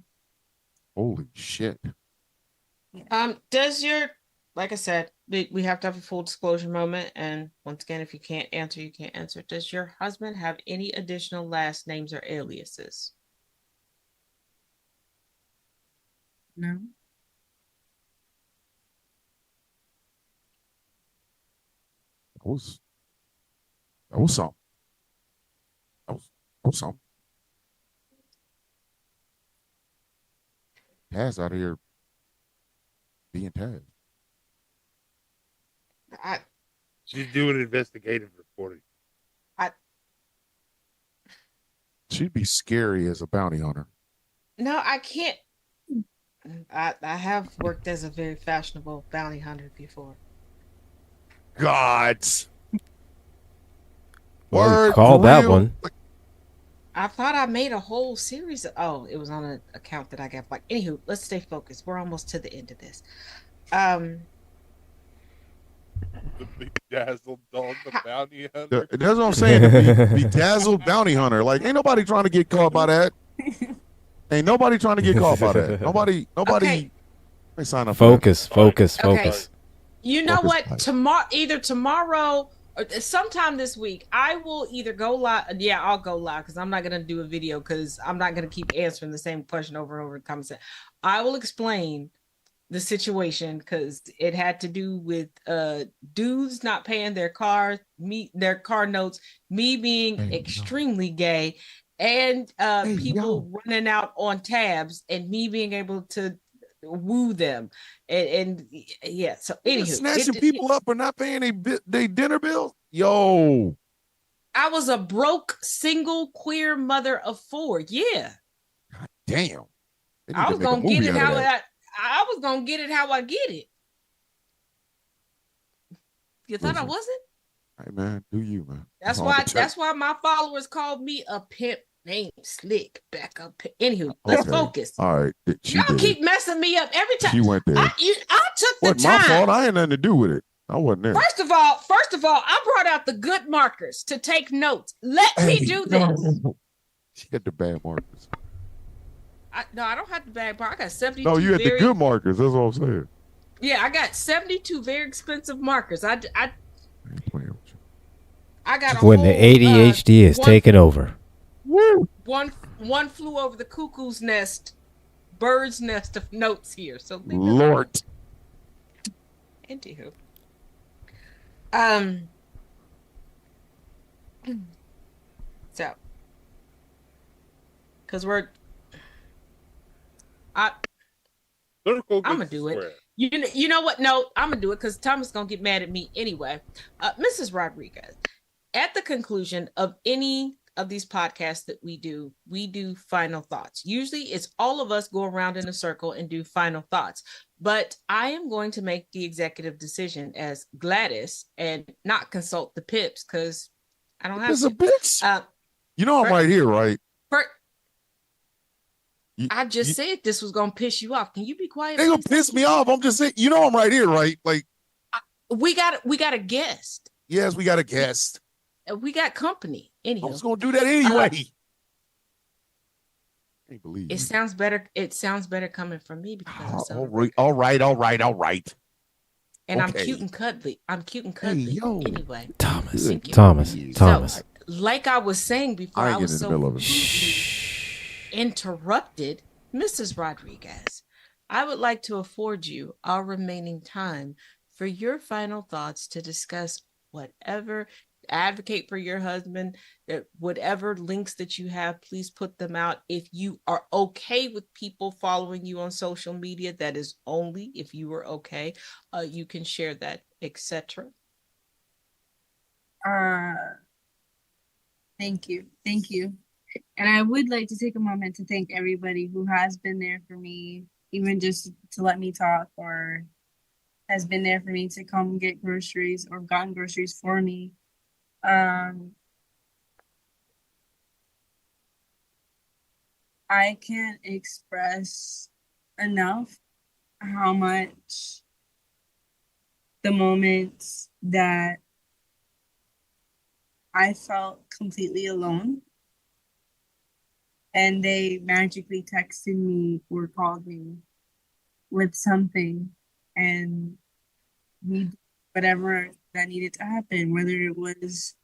Holy shit. Does your, like I said, we have to have a full disclosure moment, and once again, if you can't answer, you can't answer. Does your husband have any additional last names or aliases? No. That was something. That was something. Taz out here being Taz. She's doing investigative reporting. She'd be scary as a bounty hunter. No, I can't. I have worked as a very fashionable bounty hunter before. Gods. Well, call that one. I thought I made a whole series of, it was on an account that I got. Like, anywho, let's stay focused. We're almost to the end of this. The bedazzled dog, the bounty hunter. That's what I'm saying. The bedazzled bounty hunter. Like, ain't nobody trying to get caught by that. Ain't nobody trying to get caught by that. Nobody. Okay. They sign up. Focus. Okay. You know what? Tomorrow or sometime this week, I will either go live. Yeah, I'll go live because I'm not gonna do a video because I'm not gonna keep answering the same question over and over in comments. I will explain the situation because it had to do with dudes not paying their car notes, me being extremely gay, and people running out on tabs, and me being able to woo them, and yeah. So anywho, snatching people up for not paying their dinner bill. Yo, I was a broke single queer mother of 4. Yeah. God damn. I was gonna get it how I was gonna get it how I get it. You thought I wasn't? Hey man, do you, man? That's why my followers called me a pimp named Slick. Back up. Anywho, let's focus. All right. Y'all keep messing me up every time. She went there. I took the time. My fault. I had nothing to do with it. I wasn't there. First of all, I brought out the good markers to take notes. Let me do this. She had the bad markers. No, I don't have the bad markers. I got 72. No, you had the good markers. That's what I'm saying. Yeah, I got 72 very expensive markers. I ain't playing with you. I got when the ADHD is taking over. Woo! One flew over the cuckoo's nest, bird's nest of notes here. So Lord. Anywho. So, because I'm gonna do it. You know what? No, I'm gonna do it because Thomas gonna get mad at me anyway. Mrs. Rodriguez, at the conclusion of any of these podcasts that we do final thoughts. Usually it's all of us go around in a circle and do final thoughts, but I am going to make the executive decision as Gladys and not consult the pips because I don't have to. A bitch. You know I'm right here, right? I just said this was gonna piss you off. Can you be quiet? They gonna piss me off. I'm just saying, you know I'm right here, right? Like We got a guest. Yes, we got a guest. We got company. Anyhow, I was gonna do that anyway. I can't believe it sounds better. It sounds better coming from me because all right. And okay. I'm cute and cuddly. Hey, yo. Anyway, Thomas. So, like I was saying before, I was so rudely interrupted, Mrs. Rodriguez. I would like to afford you our remaining time for your final thoughts to discuss whatever, advocate for your husband, whatever links that you have, please put them out. If you are okay with people following you on social media, that is only if you are okay. You can share that, etc. Thank you. And I would like to take a moment to thank everybody who has been there for me, even just to let me talk, or has been there for me to come get groceries or gotten groceries for me. I can't express enough how much the moments that I felt completely alone and they magically texted me or called me with something and we whatever that needed to happen, whether it was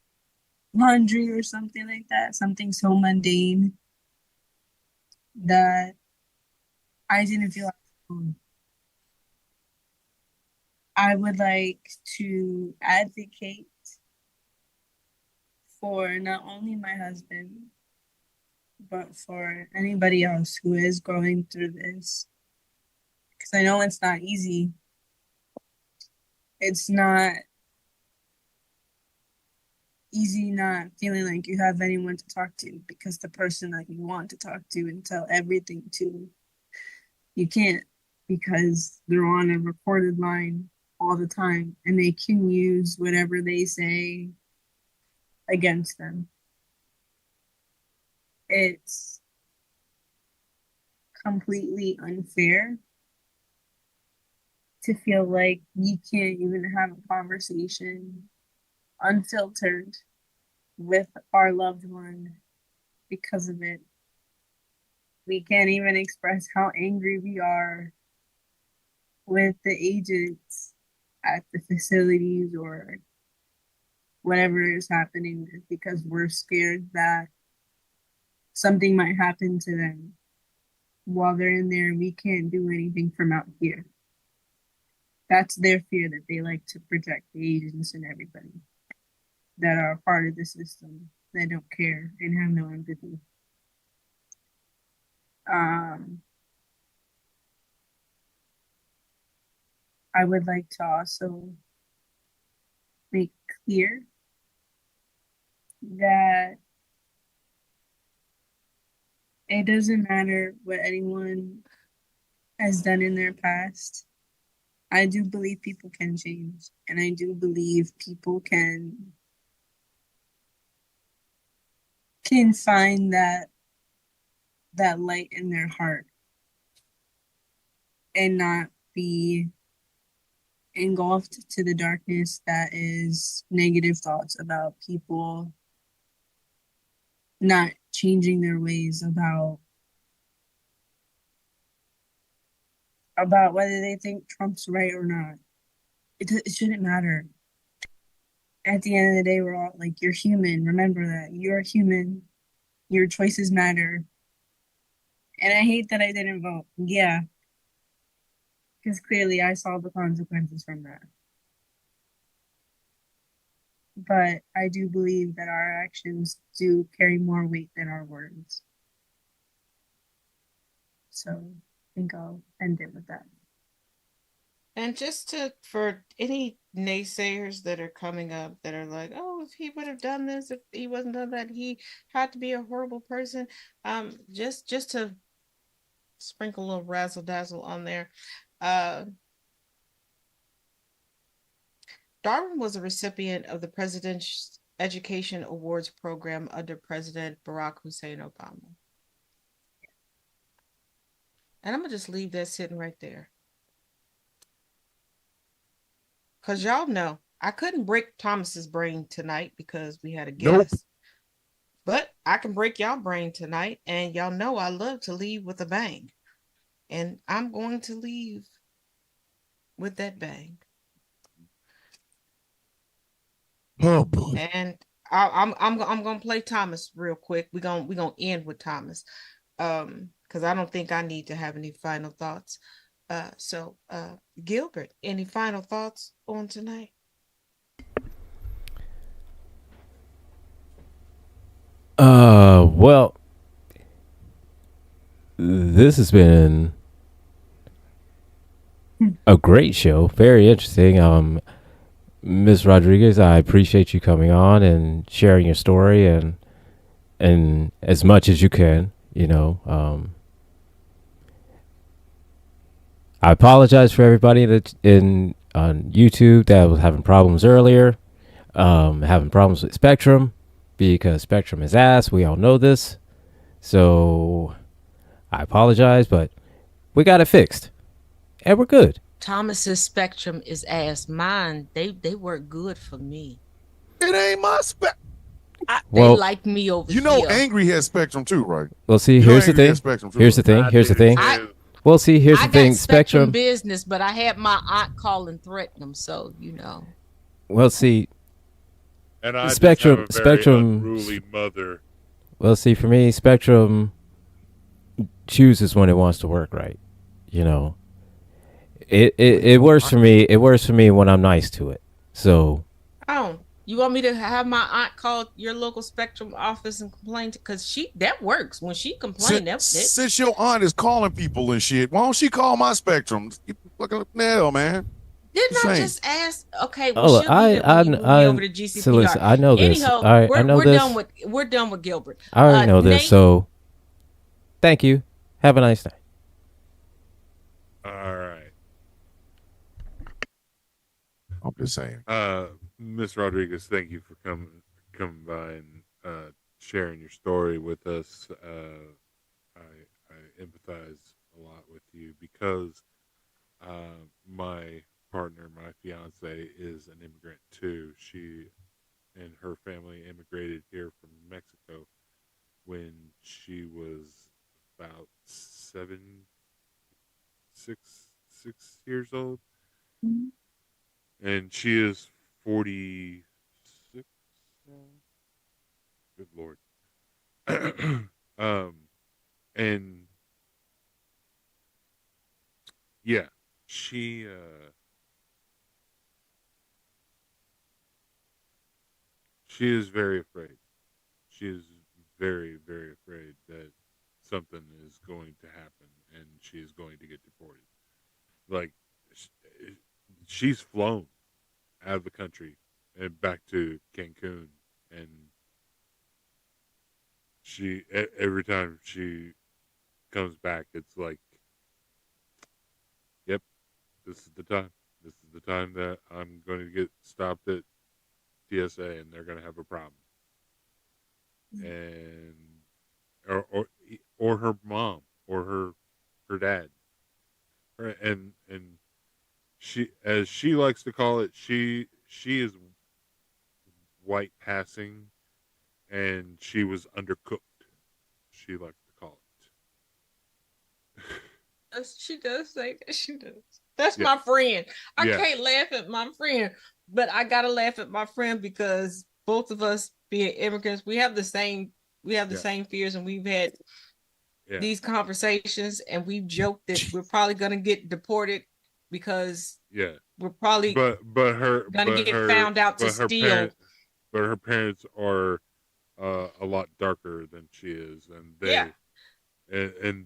laundry or something like that, something so mundane that I didn't feel alone. I would like to advocate for not only my husband, but for anybody else who is going through this. Because I know it's not easy. It's not easy not feeling like you have anyone to talk to, because the person that you want to talk to and tell everything to, you can't, because they're on a recorded line all the time and they can use whatever they say against them. It's completely unfair to feel like we can't even have a conversation unfiltered with our loved one because of it. We can't even express how angry we are with the agents at the facilities or whatever is happening, because we're scared that something might happen to them while they're in there and we can't do anything from out here. That's their fear that they like to project, the agents and everybody that are part of the system that don't care and have no empathy. I would like to also make clear that it doesn't matter what anyone has done in their past. I do believe people can change, and I do believe people can find that light in their heart and not be engulfed to the darkness that is negative thoughts about people not changing their ways, about whether they think Trump's right or not. It shouldn't matter. At the end of the day, we're all like, you're human. Remember that. You're human. Your choices matter. And I hate that I didn't vote. Yeah. Because clearly I saw the consequences from that. But I do believe that our actions do carry more weight than our words. So I think I'll end it with that. And just for any naysayers that are coming up that are like, oh, if he would have done this, if he wasn't done that, he had to be a horrible person. Just to sprinkle a little razzle dazzle on there. Darwin was a recipient of the President's Education Awards program under President Barack Hussein Obama. And I'm gonna just leave that sitting right there. because y'all know I couldn't break Thomas's brain tonight because we had a Nope. guest. But I can break y'all brain tonight, and y'all know I love to leave with a bang. And I'm going to leave with that bang. Oh boy. And I'm gonna play Thomas real quick. We're gonna end with Thomas. Because I don't think I need to have any final thoughts. So Gilbert, any final thoughts on tonight? Well, this has been a great show. Very interesting. Ms. Rodriguez, I appreciate you coming on and sharing your story and as much as you can, I apologize for everybody that's on YouTube that was having problems earlier, having problems with Spectrum because Spectrum is ass. We all know this. So I apologize, but we got it fixed and we're good. Thomas's Spectrum is ass. Mine, they work good for me. It ain't my spec. They like me over here. Angry has Spectrum too, right? Well, see, here's the thing. Here's the thing. Here's the thing. Well, see, here's the thing. Spectrum business, but I had my aunt call and threaten them, so Well, see, and I Spectrum, just have a very Spectrum, unruly mother. Well, see, for me, Spectrum chooses when it wants to work, right? It works for me. It works for me when I'm nice to it. So. Oh, you want me to have my aunt call your local Spectrum office and complain? Because that works. When she complains, since your aunt is calling people and shit, why don't she call my Spectrum? Fucking hell, man. Didn't I just ask? Okay, well, over to GCPR. So listen, I know this. Anyhow, all right, I know this. We're done with Gilbert. I already know this. So, thank you. Have a nice night. All right. I'm just saying. Miss Rodriguez, thank you for coming by and sharing your story with us. I empathize a lot with you because my partner, my fiance, is an immigrant too. She and her family immigrated here from Mexico when she was about 6 years old. Mm-hmm. And she is 46 now. Good Lord. And yeah, she is very afraid. She is very, very afraid that something is going to happen and she is going to get deported. Like, she's flown out of the country and back to Cancun, and she every time she comes back, it's like, yep, this is the time. This is the time that I'm going to get stopped at TSA, and they're going to have a problem. And or her mom or her dad, and she, as she likes to call it, she is white passing, and she was undercooked. She likes to call it. She does say that. She does. That's my friend. I can't laugh at my friend, but I gotta laugh at my friend because both of us, being immigrants, we have the same same fears, and we've had these conversations, and we've joked that we're probably gonna get deported because we're probably but her gonna get found out to steal. But her parents are a lot darker than she is, and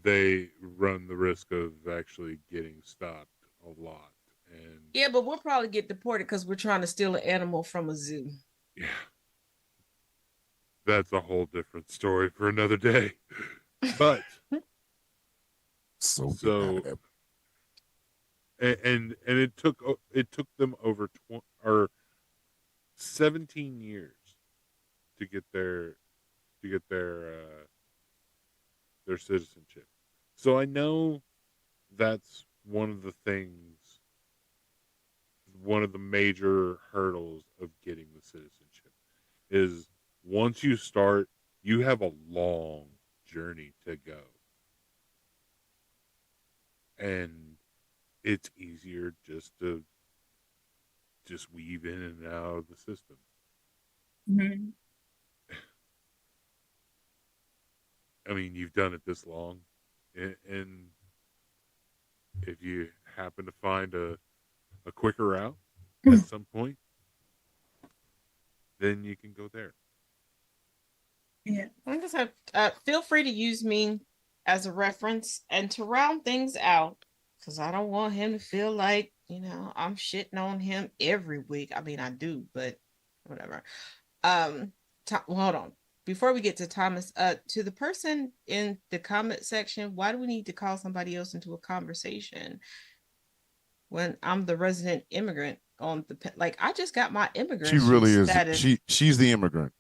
they run the risk of actually getting stopped a lot. And but we'll probably get deported because we're trying to steal an animal from a zoo. Yeah, that's a whole different story for another day. But so and it took them over 17 years to get their citizenship. So I know that's one of one of the major hurdles of getting the citizenship is once you start, you have a long journey to go. And it's easier just to just weave in and out of the system. Mhm. I mean, you've done it this long, and if you happen to find a quicker route at some point, then you can go there. Yeah. Like I said, feel free to use me as a reference and to round things out, because I don't want him to feel like, I'm shitting on him every week. I mean, I do, but whatever. Hold on. Before we get to Thomas, to the person in the comment section, why do we need to call somebody else into a conversation when I'm the resident immigrant on the I just got my immigrant She really is. status. She's the immigrant.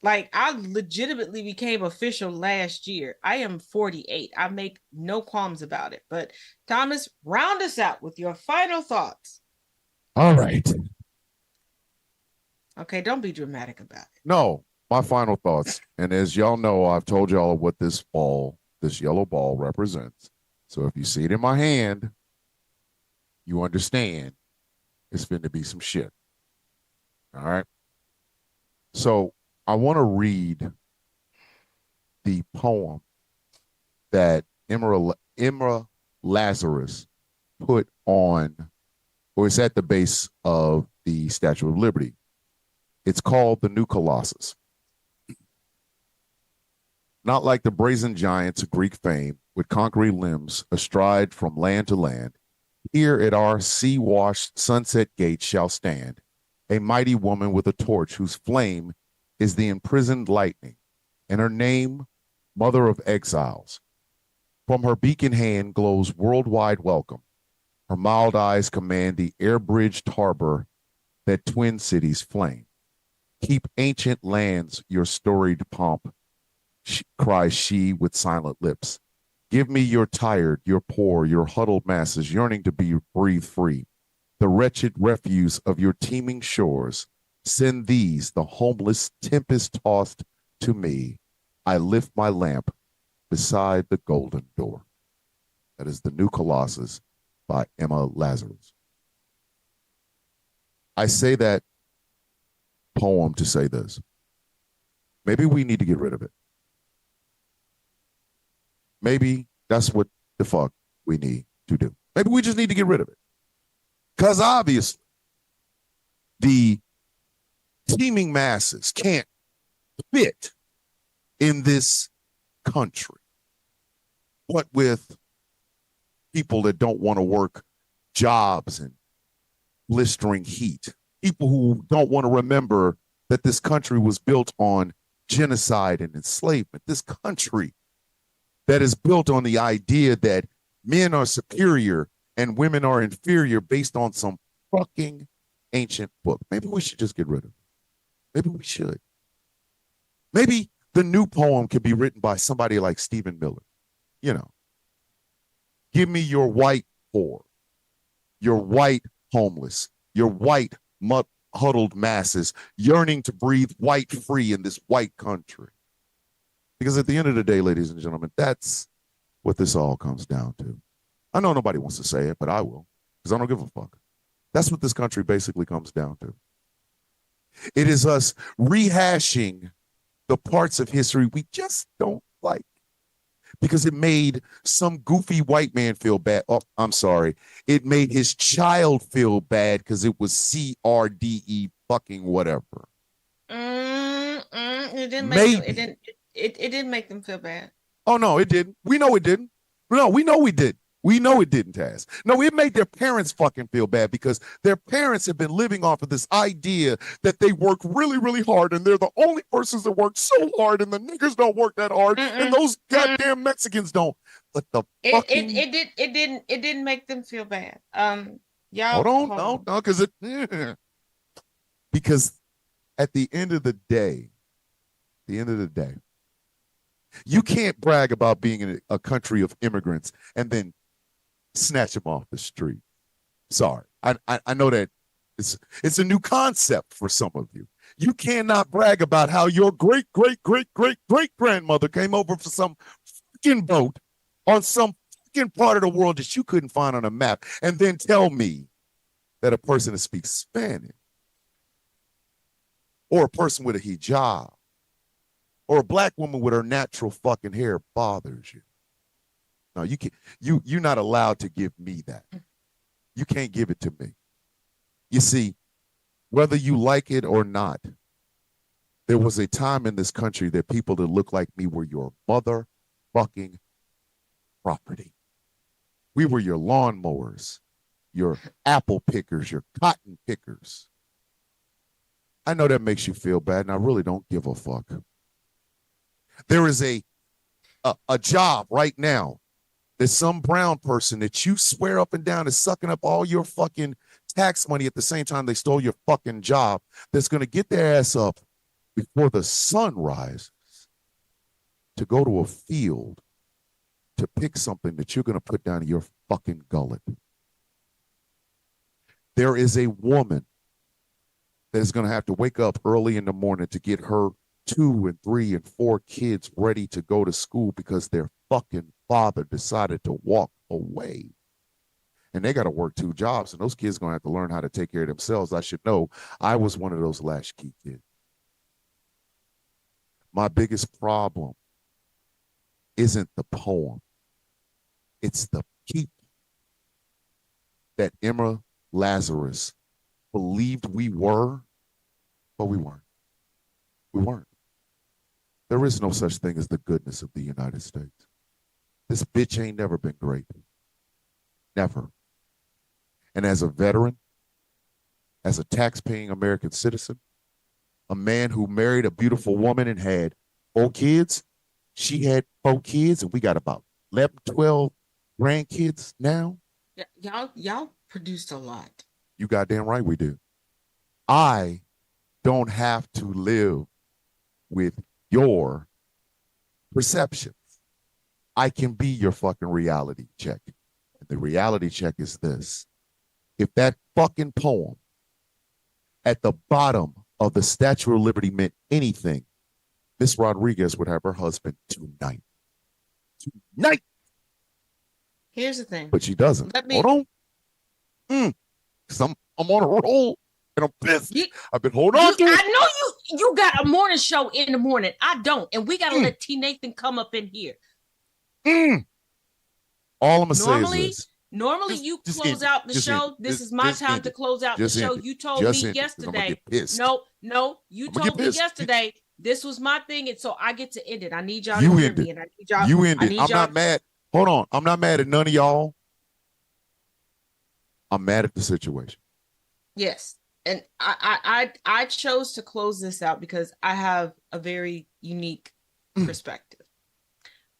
Like, I legitimately became official last year. I am 48. I make no qualms about it. But Thomas, round us out with your final thoughts. All right. Okay, don't be dramatic about it. No, my final thoughts. And as y'all know, I've told y'all what this yellow ball represents. So if you see it in my hand, you understand it's going to be some shit. All right. So I want to read the poem that Imra Lazarus put on, or it's at the base of the Statue of Liberty. It's called The New Colossus. Not like the brazen giants of Greek fame, with conquering limbs astride from land to land, here at our sea-washed sunset gate shall stand a mighty woman with a torch whose flame is the imprisoned lightning, and her name, Mother of Exiles. From her beacon hand glows worldwide welcome. Her mild eyes command the air-bridged harbor that twin cities flame. Keep ancient lands your storied pomp, cries she with silent lips. Give me your tired, your poor, your huddled masses yearning to be breathed free. The wretched refuse of your teeming shores. Send these, the homeless, tempest-tossed, to me. I lift my lamp beside the golden door. That is The New Colossus by Imra Lazarus. I say that poem to say this. Maybe we need to get rid of it. Maybe that's what the fuck we need to do. Maybe we just need to get rid of it. Because obviously, the teeming masses can't fit in this country. What with people that don't want to work jobs in blistering heat, people who don't want to remember that this country was built on genocide and enslavement, this country that is built on the idea that men are superior and women are inferior based on some fucking ancient book. Maybe we should just get rid of it. Maybe we should. Maybe the new poem could be written by somebody like Stephen Miller. Give me your white poor, your white homeless, your white huddled masses yearning to breathe white free in this white country. Because at the end of the day, ladies and gentlemen, that's what this all comes down to. I know nobody wants to say it, but I will, because I don't give a fuck. That's what this country basically comes down to. It is us rehashing the parts of history we just don't like because it made some goofy white man feel bad. Oh, I'm sorry. It made his child feel bad because it was CRDE fucking whatever. It didn't it didn't make them feel bad. Oh, no, it didn't. We know it didn't. No, we know we did. We know it didn't, Taz. No, it made their parents fucking feel bad because their parents have been living off of this idea that they work really, really hard and they're the only persons that work so hard and the niggers don't work that hard and those goddamn Mexicans don't. But it didn't make them feel bad. Y'all hold on, because at the end of the day, you can't brag about being in a country of immigrants and then snatch them off the street. Sorry. I know that It's a new concept for some of you. You cannot brag about how your great grandmother came over for some fucking boat on some fucking part of the world that you couldn't find on a map, and then tell me that a person that speaks Spanish, or a person with a hijab, or a black woman with her natural fucking hair bothers you. No, you can't. You're not allowed to give me that. You can't give it to me. You see, whether you like it or not, there was a time in this country that people that look like me were your motherfucking property. We were your lawnmowers, your apple pickers, your cotton pickers. I know that makes you feel bad, and I really don't give a fuck. There is a job right now that some brown person that you swear up and down is sucking up all your fucking tax money at the same time they stole your fucking job, that's going to get their ass up before the sun rises to go to a field to pick something that you're going to put down in your fucking gullet. There is a woman that is going to have to wake up early in the morning to get her 2 and 3 and 4 kids ready to go to school because their fucking father decided to walk away. And they got to work 2 jobs, and those kids are going to have to learn how to take care of themselves. I should know. I was one of those latchkey kids. My biggest problem isn't the poem. It's the people that Emma Lazarus believed we were, but we weren't. We weren't. There is no such thing as the goodness of the United States. This bitch ain't never been great. Never. And as a veteran, as a tax-paying American citizen, a man who married a beautiful woman and had 4 kids, she had 4 kids, and we got about 11, 12 grandkids now. Y'all produced a lot. You goddamn right we do. I don't have to live with your perceptions. I can be your fucking reality check. And the reality check is this. If that fucking poem at the bottom of the Statue of Liberty meant anything, Miss Rodriguez would have her husband tonight. Tonight. Here's the thing. But she doesn't. Hold on. I'm on a roll and I'm pissed. I've been holding on to it. I know you got a morning show in the morning. I don't. And we got to let T. Nathan come up in here. All I'm going to say is this. Normally you close out the show. This is my time to close out the show. You told me yesterday. No, you told me yesterday this was my thing, and so I get to end it. I need y'all to hear me, and I need y'all. You end it. I'm not mad. Hold on. I'm not mad at none of y'all. I'm mad at the situation. Yes. And I chose to close this out because I have a very unique perspective.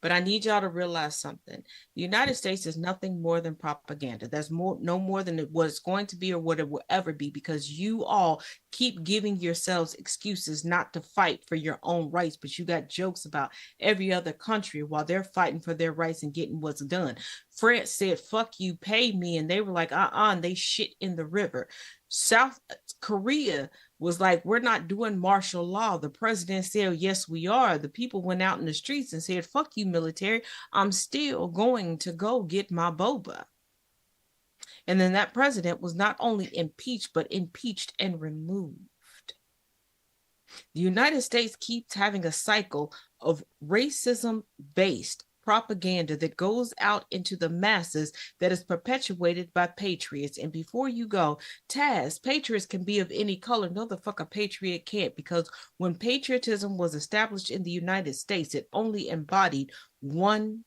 But I need y'all to realize something. The United States is nothing more than propaganda. There's no more than what it's going to be or what it will ever be, because you all keep giving yourselves excuses not to fight for your own rights, but you got jokes about every other country while they're fighting for their rights and getting what's done. France said, fuck you, pay me. And they were like, and they shit in the river. South Korea was like, we're not doing martial law. The president said, yes, we are. The people went out in the streets and said, fuck you, military. I'm still going to go get my boba. And then that president was not only impeached, but impeached and removed. The United States keeps having a cycle of racism-based propaganda that goes out into the masses that is perpetuated by patriots. And before you go, Taz, patriots can be of any color. No, the fuck a patriot can't, because when patriotism was established in the United States, it only embodied one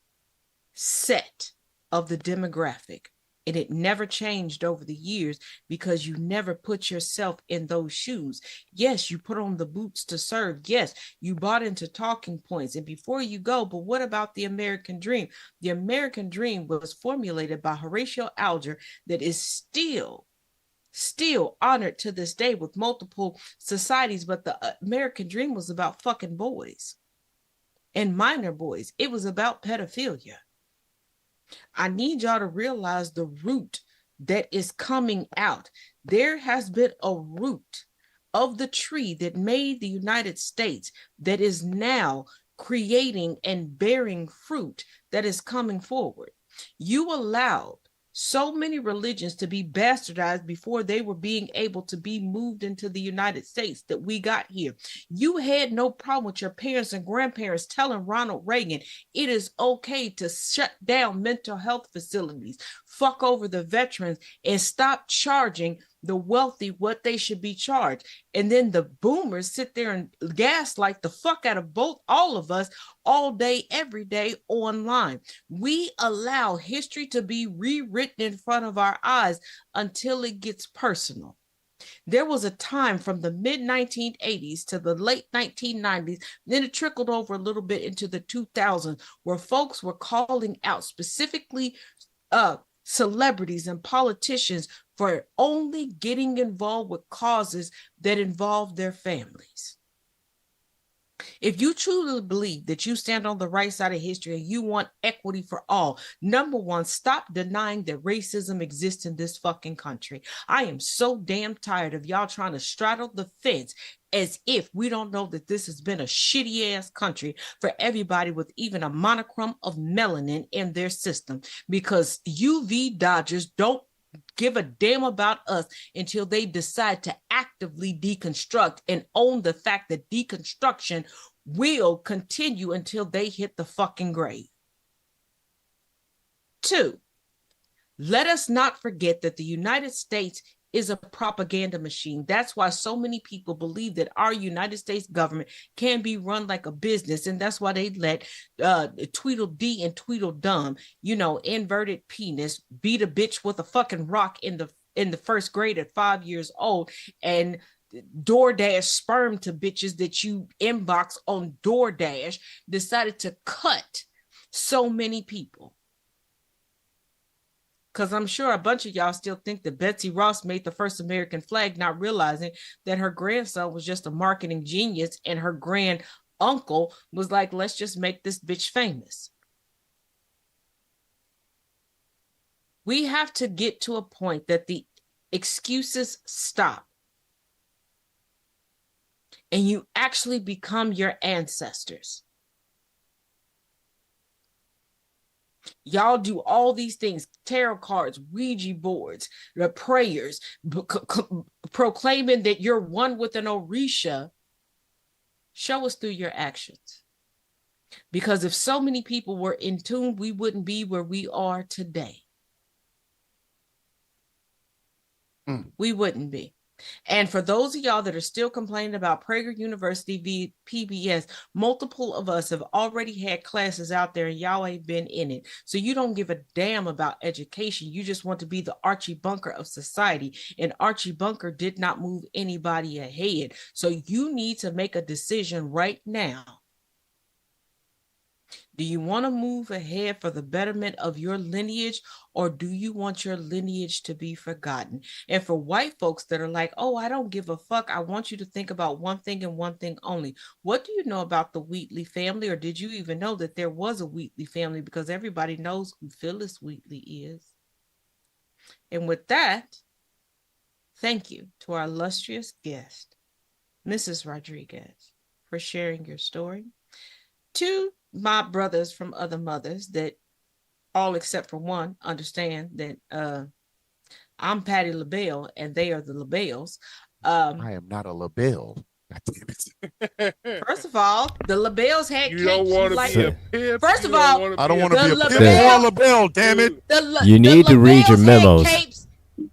set of the demographic. And it never changed over the years because you never put yourself in those shoes. Yes, you put on the boots to serve. Yes, you bought into talking points. And before you go, but what about the American dream? The American dream was formulated by Horatio Alger that is still honored to this day with multiple societies. But the American dream was about fucking boys and minor boys. It was about pedophilia. I need y'all to realize the root that is coming out. There has been a root of the tree that made the United States that is now creating and bearing fruit that is coming forward. You allowed so many religions to be bastardized before they were being able to be moved into the United States that we got here. You had no problem with your parents and grandparents telling Ronald Reagan it is okay to shut down mental health facilities, fuck over the veterans, and stop charging the wealthy what they should be charged. And then the boomers sit there and gaslight the fuck out of all of us all day, every day online. We allow history to be rewritten in front of our eyes until it gets personal. There was a time from the mid 1980s to the late 1990s, then it trickled over a little bit into the 2000s, where folks were calling out specifically celebrities and politicians for only getting involved with causes that involve their families. If you truly believe that you stand on the right side of history and you want equity for all, number one, stop denying that racism exists in this fucking country. I am so damn tired of y'all trying to straddle the fence as if we don't know that this has been a shitty ass country for everybody with even a monochrome of melanin in their system, because UV dodgers don't give a damn about us until they decide to actively deconstruct and own the fact that deconstruction will continue until they hit the fucking grave. 2, let us not forget that the United States is a propaganda machine. That's why so many people believe that our United States government can be run like a business, and that's why they let Tweedledee and Tweedledum, inverted penis, beat a bitch with a fucking rock in the first grade at 5 years old, and DoorDash sperm to bitches that you inbox on DoorDash, decided to cut so many people. Because I'm sure a bunch of y'all still think that Betsy Ross made the first American flag, not realizing that her grandson was just a marketing genius and her grand uncle was like, let's just make this bitch famous. We have to get to a point that the excuses stop and you actually become your ancestors. Y'all do all these things, tarot cards, Ouija boards, the prayers, proclaiming that you're one with an Orisha. Show us through your actions. Because if so many people were in tune, we wouldn't be where we are today. We wouldn't be. And for those of y'all that are still complaining about Prager University v. PBS, multiple of us have already had classes out there and y'all ain't been in it. So you don't give a damn about education. You just want to be the Archie Bunker of society. And Archie Bunker did not move anybody ahead. So you need to make a decision right now. Do you want to move ahead for the betterment of your lineage, or do you want your lineage to be forgotten? And for white folks that are like, oh, I don't give a fuck, I want you to think about one thing and one thing only. What do you know about the Wheatley family, or did you even know that there was a Wheatley family? Because everybody knows who Phyllis Wheatley is. And with that, thank you to our illustrious guest, Mrs. Rodriguez, for sharing your story. To my brothers from other mothers that all except for one understand that I'm Patti LaBelle and they are the LaBelles. I am not a LaBelle. God damn it. First of all, the LaBelles had you don't want to be a pimp. First of all, I don't want to be a LaBelle. LaBelle, damn it. You need to read your memos.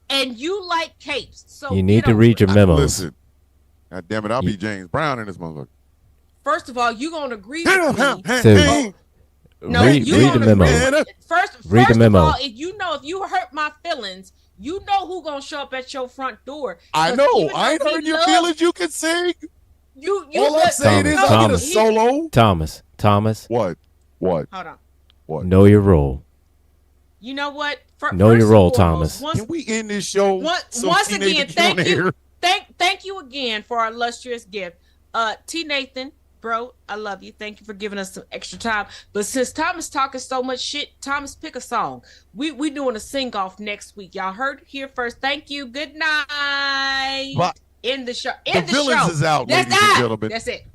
And you like capes. So you need to read your memos. Listen. God damn it, I'll be James Brown in this motherfucker. First of all, you're going to agree with me. So, read the memo. First of all, if you hurt my feelings, you know who's going to show up at your front door. I know. I ain't heard your feelings. You can sing. All I'm saying is I get a solo. Thomas. What? Hold on. What? Know your role. You know what? Know your role, Thomas. Can we end this show? Once again, thank you again for our illustrious gift. T. Nathan, bro. I love you. Thank you for giving us some extra time. But since Thomas talking so much shit, Thomas, pick a song. We doing a sing off next week. Y'all heard it here first. Thank you. Good night. But end the show. The Villains is out, ladies and gentlemen. That's it.